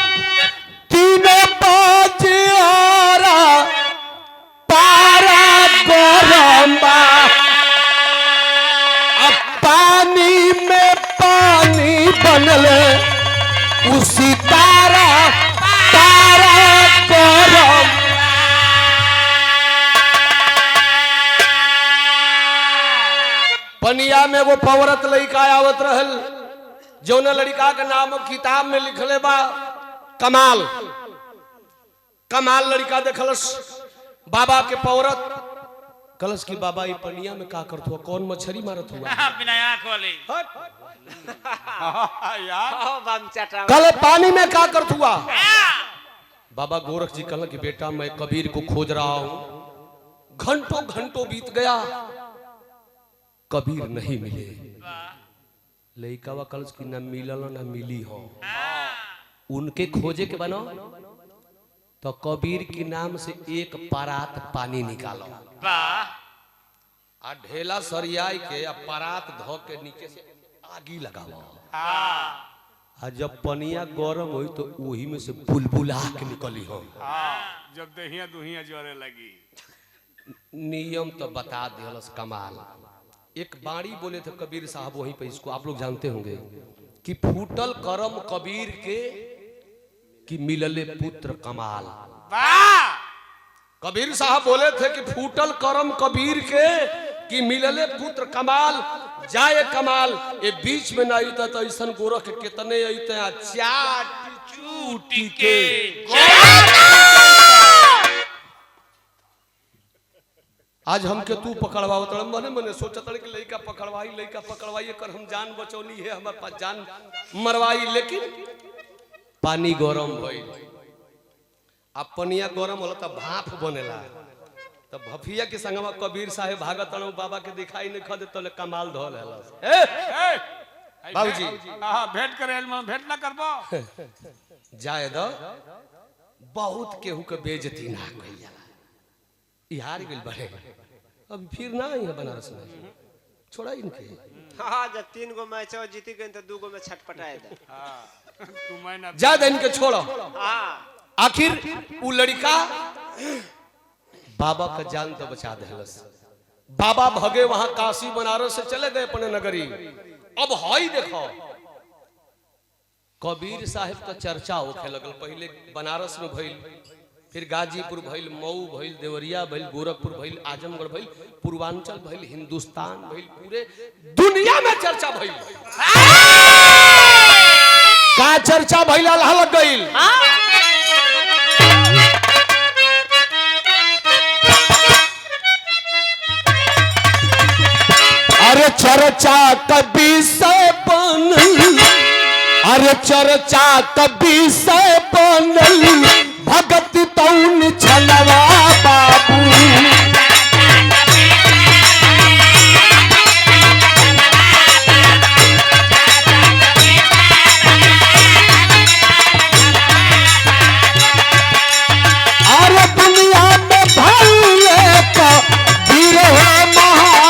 तीनों बाजे आरा पारा गोरम्बा अब पानी में पानी बनले उसी तारा गोरम पनिया में वो पवरत लड़का आवत रहल जौन लड़का के नाम किताब में लिखले बा कमाल कमाल लड़का देखलस बाबा के पौरत कलश की बाबा ये पनिया में का करत हुआ कौन मछली मारत हुआ बिना आँख वाली यार बम चटा कल पानी में का करत हुआ बाबा गोरख जी कहला कि बेटा मैं कबीर को खोज रहा हूं घंटों घंटों बीत गया कबीर नहीं मिले लइकावा कलश की ना मिलल ना मिली हो उनके खोजे के बनो तो कबीर के नाम से एक परात पानी निकालो आ ढेला सरियाई के आ परात धो के नीचे से आगी लगाओ आ जब पनिया गरम हुई तो वही में से बुलबुला के निकली हो जब दहिया दुहिया जोरे लगी नियम तो बता दिलस कमाल एक बाणी बोले थे कबीर साहब वहीं पे इसको आप लोग जानते होंगे कि फूटल करम कबीर के कि मिलले पुत्र कमाल कबीर साहब बोले थे कि फूटल करम कबीर के कि मिलले पुत्र कमाल जाए कमाल ये बीच में ना अइता तो ऐसन गोरख के कितने अइते चाट चूटी के आज हमके तू पकड़वावत मने मने सोचत कि लइका पकड़वाई कर हम जान बचौली है हमारे पास जान मरवाई लेकिन पानी गरम भइल अब पनिया गरम होला त भाप बनेला तब भफिया के संगवा कबीर साहेब भागत बाबा के दिखाई नहीं खदे तो कमाल धो लेला बाबूजी भेंट करे भेंट ना करबो जाए दो बहुत केहू के बेइज्जती ना कइल जाला ई हार गेल बड़े अब फिर ना आई है बनारस में छोड़ा इनके हाँ जब 3 गो मैच हो जीती गए तो 2 गो में छटपटाए दे तुम्हें ना ज्यादा इनके छोड़ो। हाँ आखिर वो लड़का बाबा का जान तो बचा देलस। बाबा भगे वहां काशी बनारस से चले गए अपने नगरी। अब हई देखो कबीर साहब का चर्चा होखे लगल। पहले बनारस में भइल, फिर गाजीपुर भइल, मऊ भइल, देवरिया भइल, गोरखपुर भइल, आजमगढ़ भइल, पूर्वांचल भइल, हिंदुस्तान भइल, पूरे दुनिया में चर्चा भइल। का चर्चा भइल अल्लाह लग गइल। अरे चर्चा कभी से बनल, अरे चर्चा कभी से बनल, भगत तौन छलवा बाबू। अरे दुनिया में भले का वीर है महान।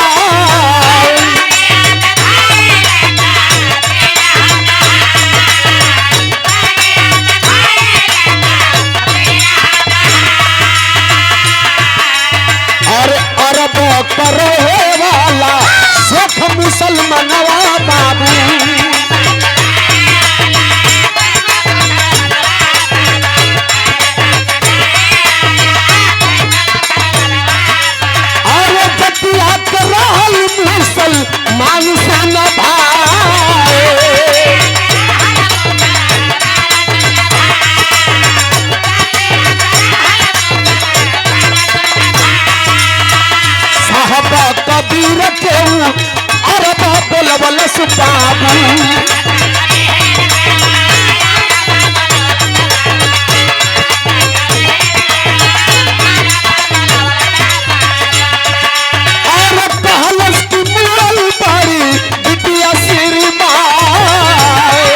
अरे अरब करे वाला सिख मुसलमानवा बाबू। अरे बतिया करल मुसलमान से न भाई। साहबा कबीर के अरब बोलवलस बाबू। और कहलस की मुरल बाड़ी बिटिया सिर माए।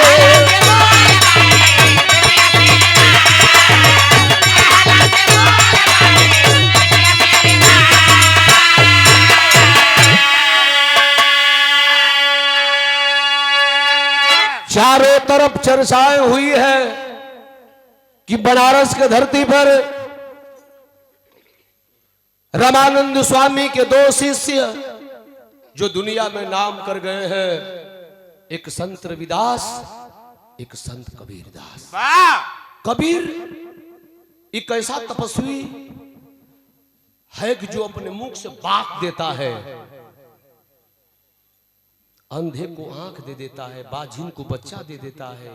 चारों तरफ चर्चाएं हुई है कि बनारस के धरती पर रामानंद स्वामी के दो शिष्य जो दुनिया में नाम कर गए हैं, एक संत रविदास, एक संत कबीरदास। वाह कबीर एक ऐसा तपस्वी है कि जो अपने मुख से बात देता है, अंधे को आंख दे देता है, बाजिन को बच्चा दे देता है,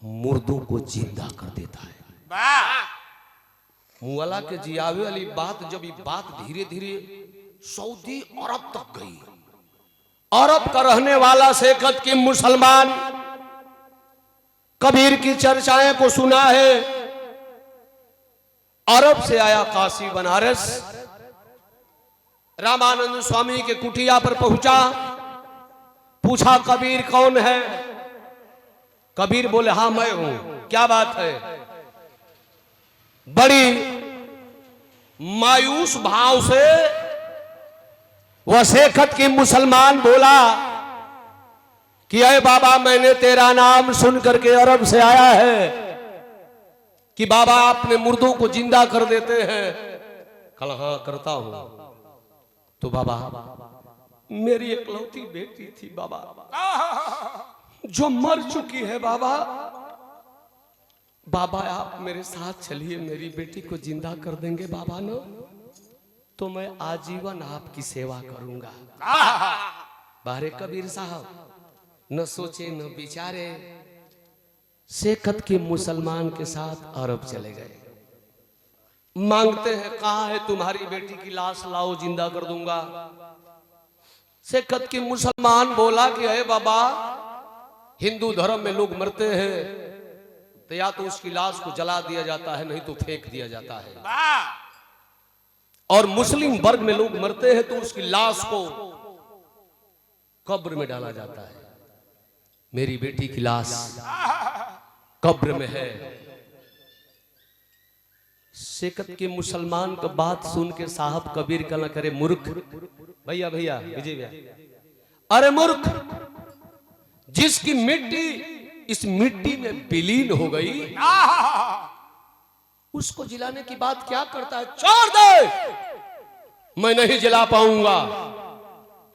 मुर्दों को जिंदा कर देता है। वाह मुअला के जियावे वाली बात, जब ये बात धीरे धीरे सऊदी अरब तक गई। अरब का रहने वाला सेकत की मुसलमान कबीर की चर्चाएं को सुना है। अरब से आया काशी बनारस, रामानंद स्वामी के कुटिया पर पहुंचा। पूछा कबीर कौन है? कबीर बोले हाँ मैं हूं। क्या बात है? बड़ी मायूस भाव से वह सेखत की मुसलमान बोला कि अरे बाबा मैंने तेरा नाम सुन करके अरब से आया है कि बाबा आपने मुर्दों को जिंदा कर देते हैं। कल हाँ करता हूं। तो बाबा मेरी इकलौती बेटी थी बाबा, जो मर चुकी है बाबा। बाबा आप मेरे साथ चलिए, मेरी बेटी को जिंदा कर देंगे बाबा न, तो मैं आजीवन आपकी सेवा करूंगा। बारे कबीर साहब न सोचे न विचारे, सेखत के मुसलमान के साथ अरब चले गए। मांगते हैं कहाँ है तुम्हारी बेटी की लाश, लाओ जिंदा कर दूंगा। सेखत की मुसलमान बोला कि अरे बाबा हिंदू धर्म में लोग मरते हैं तो या तो उसकी लाश को जला दिया जाता है, नहीं तो फेंक दिया जाता है। और मुस्लिम वर्ग में लोग मरते हैं तो उसकी लाश को कब्र में डाला जाता है। मेरी बेटी की लाश कब्र में है। सेकत के मुसलमान का बात सुन के साहब कबीर का न करे मूर्ख। भैया भैया विजय भैया, अरे मूर्ख, जिसकी मिट्टी इस मिट्टी में विलीन हो गई, उसको जिलाने की बात क्या करता है? छोड़ दे, मैं नहीं जिला पाऊंगा।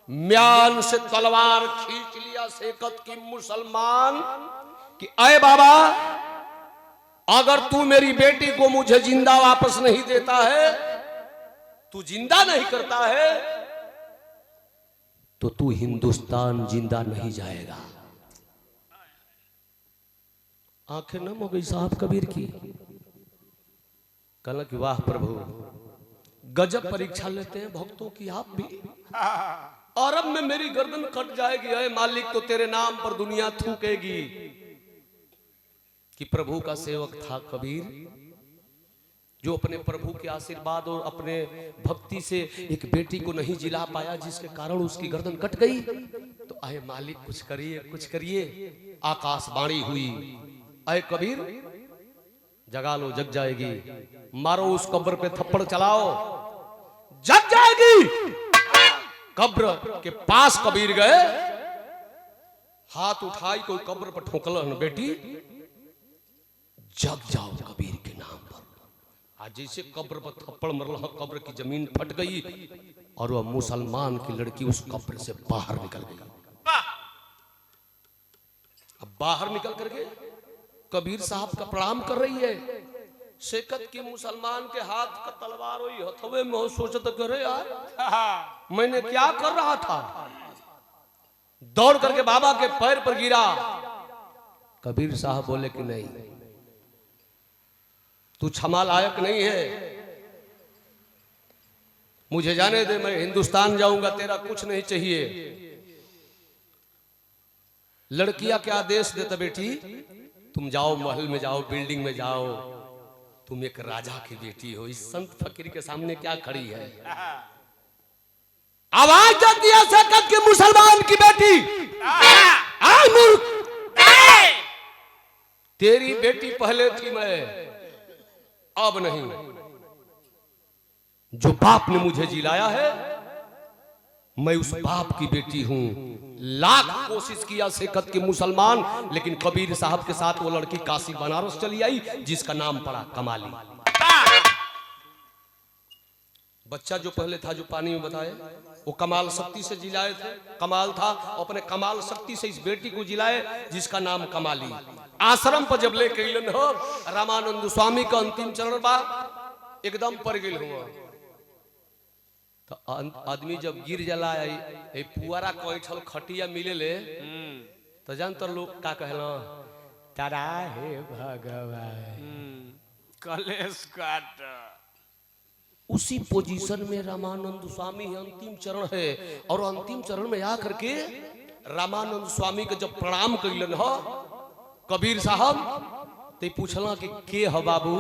म्यान से तलवार खींच लिया सेकत की मुसलमान कि अय बाबा, अगर तू मेरी बेटी को मुझे जिंदा वापस नहीं देता है, तू जिंदा नहीं करता है, तो तू हिंदुस्तान जिंदा नहीं जाएगा। आंखें नम हो गई साहब कबीर की। कहला कि वाह प्रभु, गजब परीक्षा लेते हैं भक्तों की आप भी। और अब में मेरी गर्दन कट जाएगी, अरे मालिक तो तेरे नाम पर दुनिया थूकेगी। कि प्रभु का सेवक था कबीर, जो अपने प्रभु के आशीर्वाद और अपने भक्ति से एक बेटी को नहीं जिला पाया, जिसके कारण उसकी गर्दन कट गई। तो आए मालिक कुछ करिए, कुछ करिए। आकाशवाणी हुई, आए कबीर जगा लो, जग जाएगी। मारो उस कब्र पे थप्पड़ चलाओ, जग जाएगी। कब्र के पास कबीर गए, हाथ उठाई, कोई कब्र पर ठोकल, बेटी जग जाओ कबीर के नाम पर। आज जैसे कब्र पर थप्पड़ मरल, कब्र की जमीन फट गई और वह मुसलमान की लड़की उस कब्र से बाहर निकल गई। अब बाहर निकल करके कबीर साहब का प्रणाम कर रही है। सेकत की मुसलमान के हाथ का तलवार हुई हथवे में, सोचत करे यार मैंने क्या कर रहा था। दौड़ करके बाबा के पैर पर गिरा। कबीर साहब बोले कि नहीं, तू क्षमा लायक नहीं है, मुझे जाने दे, मैं हिंदुस्तान जाऊंगा, तेरा कुछ नहीं चाहिए। लड़कियां क्या आदेश देता, बेटी तुम जाओ, महल में जाओ, बिल्डिंग में जाओ, तुम एक राजा की बेटी हो। इस संत फकीर के सामने क्या खड़ी है? आवाज देती है सेकत की मुसलमान की बेटी, आ मूर्ख, तेरी बेटी पहले थी, मैं अब नहीं। जो बाप ने मुझे जिलाया है, मैं उस बाप की बेटी हूं। लाख कोशिश किया सेकत के मुसलमान, लेकिन कबीर साहब के साथ वो लड़की काशी बनारस चली आई, जिसका नाम पड़ा कमाली। बच्चा जो पहले था, जो पानी में बताए, वो कमाल शक्ति से जिलाए थे, कमाल था। अपने कमाल शक्ति से इस बेटी को जिलाए, जिसका नाम कमाली। आश्रम पर जब लेके अइलन हो, रामानंद स्वामी का अंतिम चरण बा, एकदम पर गिल हुआ। तो आदमी जब गिर जाला, पुआरा कैठल खटिया मिले ले, तो जान तो लोग का कहला, तारा हे भगवान कलेश काट। उसी पोजीशन में रामानंद स्वामी अंतिम चरण है। और अंतिम चरण में आकर के रामानंद स्वामी के जब प्रणाम कैलन हो कबीर साहब, तो पूछला कि के हो बाबू?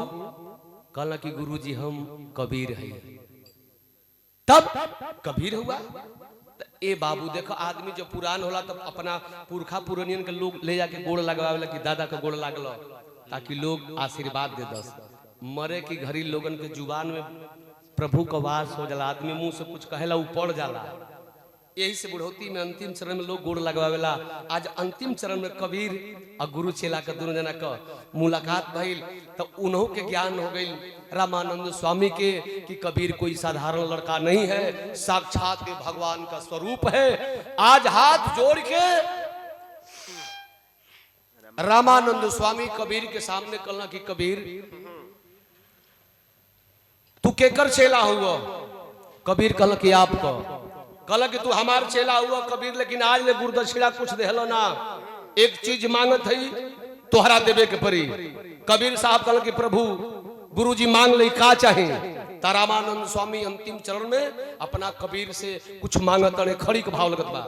कहला कि गुरुजी हम कबीर है। तब कबीर हुआ। तो ए बाबू देखो, आदमी जब पुरान होला तब अपना पुरखा पुरानियन के लोग ले जाके गोड़ लगवावे कि दादा का गोड़ लागलो, ताकि लोग आशीर्वाद दे दस। मरे की घड़ी लोगन के जुबान में प्रभु का वास हो जाला, आदमी मुंह से कुछ कहेला उ पड़ जाला। यही से बुढ़ौती में अंतिम चरण में लोग गोड़ लगवावेला। आज अंतिम चरण में कबीर और गुरु चेला का दोनों जना का मुलाकात भइल, तो उन्हों के ज्ञान हो गई रामानंद स्वामी के कि कबीर कोई साधारण लड़का नहीं है, साक्षात के भगवान का स्वरूप है। आज हाथ जोड़ के रामानंद स्वामी कबीर के सामने कहना कि कबीर तू केकर चेला हुआ? कबीर कहला कि आपका। कहला कि तू हमार चेला हुआ कबीर, लेकिन आज ले गुरुदक्षिणा कुछ देहलो ना, एक चीज मांगत है तोहरा देवे के परी। कबीर साहब कहला कि प्रभु गुरुजी मांग ले, का चाहे? रामानंद स्वामी अंतिम चरण में अपना कबीर से कुछ मांगत, खड़ी के भाव लगत बा।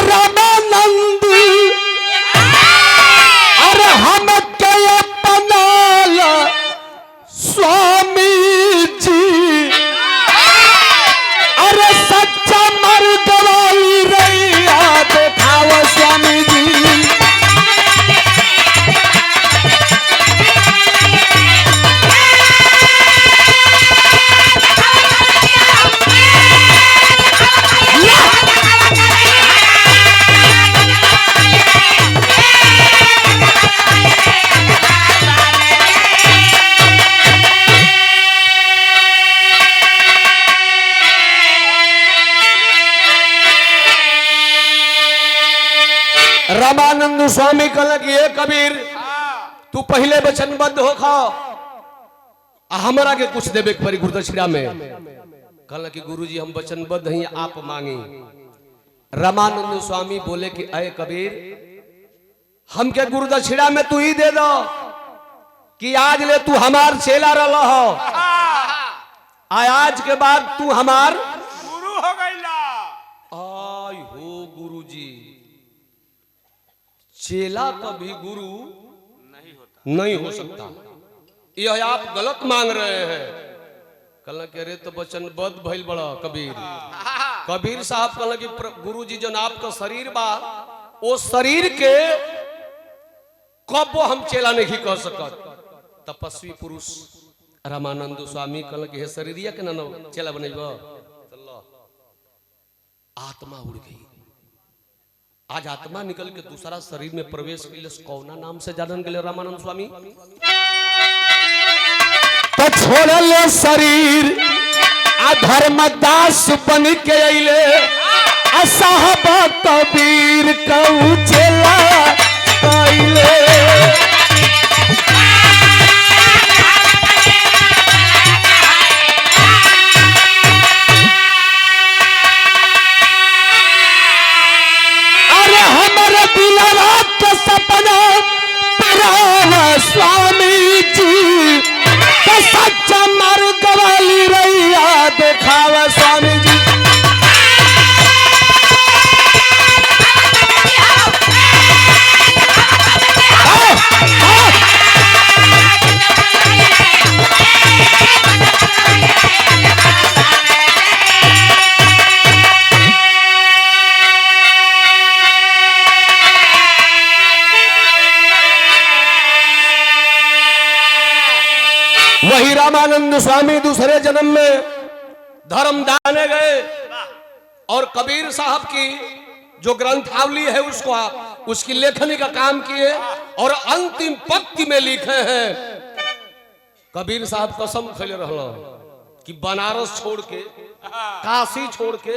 रामानंद अरे हम क्या पनाला स्वामी जी, अरे सच्चा मर्द वाली रैया देखाव स्वामी जी। रामानंद स्वामी कहल कि ये कबीर तू पहले वचनबद्ध हो खा हमरा के कुछ देवे परी गुरुदक्षिणा में। कहल कि गुरुजी हम वचनबद्ध हैं, आप मांगी। रामानंद स्वामी बोले कि अय कबीर हमके गुरुदक्षिणा में तू ही दे दो कि आज ले तू हमार चेला रहा हो, आज के बाद तू हमार गुरु हो गईला। आय हो गुरुजी, चेला कभी गुरु नहीं हो सकता। यह आप गलत मांग रहे हैं। कहल कि अरे तो वचनबद्ध भइल बड़ा कबीर। कबीर साहब कहल कि गुरुजी जो आपका शरीर बा वो शरीर के कबो हम चेला नहीं कर सकत। तपस्वी पुरुष रामानंद स्वामी कहल कि हे शरीरिया के ना चेला बनेब। आत्मा उड़ गई। आज आत्मा निकल के दूसरा शरीर में प्रवेश कैल। कौना नाम से जानन गए रामानंद स्वामी? तो छोड़ल शरीर धर्मदास बन के अइले साहब कबीर कहू चेला कैले। सपना स्वामी जी तो सच्चा मार्ग वाली रैया देखावा स्वामी जी। वही रामानंद स्वामी दूसरे जन्म में धर्म दाने गए और कबीर साहब की जो ग्रंथावली है उसको उसकी लेखनी का काम किए और अंतिम पंक्ति में लिखे हैं। कबीर साहब कसम खैले रहलो कि बनारस छोड़ के काशी छोड़ के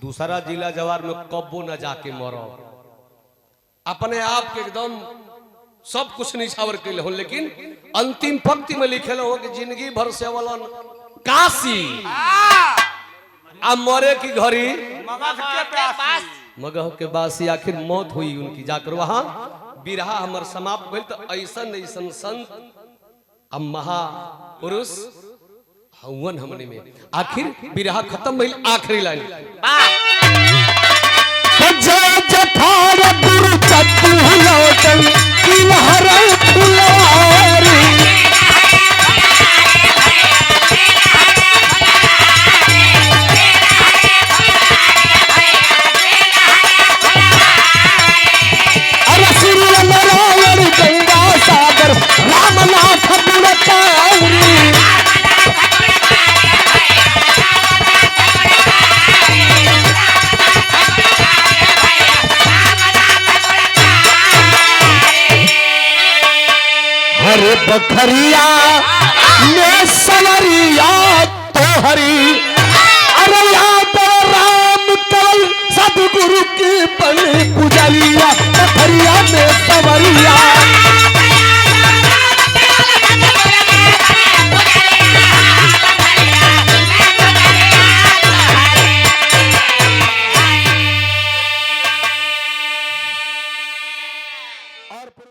दूसरा जिला जवार में कब्बो न जाके मरो। अपने आप के एकदम सब कुछ निछावर के हो, लेकिन अंतिम पंक्ति में लिखे हो कि जिंदगी भर से वलन काशी अब मरे की घड़ी मगह के बासी आखिर मौत हुई उनकी जाकर वहां बिरहा हमर समाप्त भइल। तो ऐसन ऐसन संत अब महापुरुष हवन हमने में आखिर बिरहा खत्म भइल। आखिरी लाइन गुरु चतुलोचन गंगा सागर रामनाथ हरे बखरिया में सवरिया तो हरी अरे याद राम कल सदगुरु की बलि पुजरिया बखरिया में सवरिया।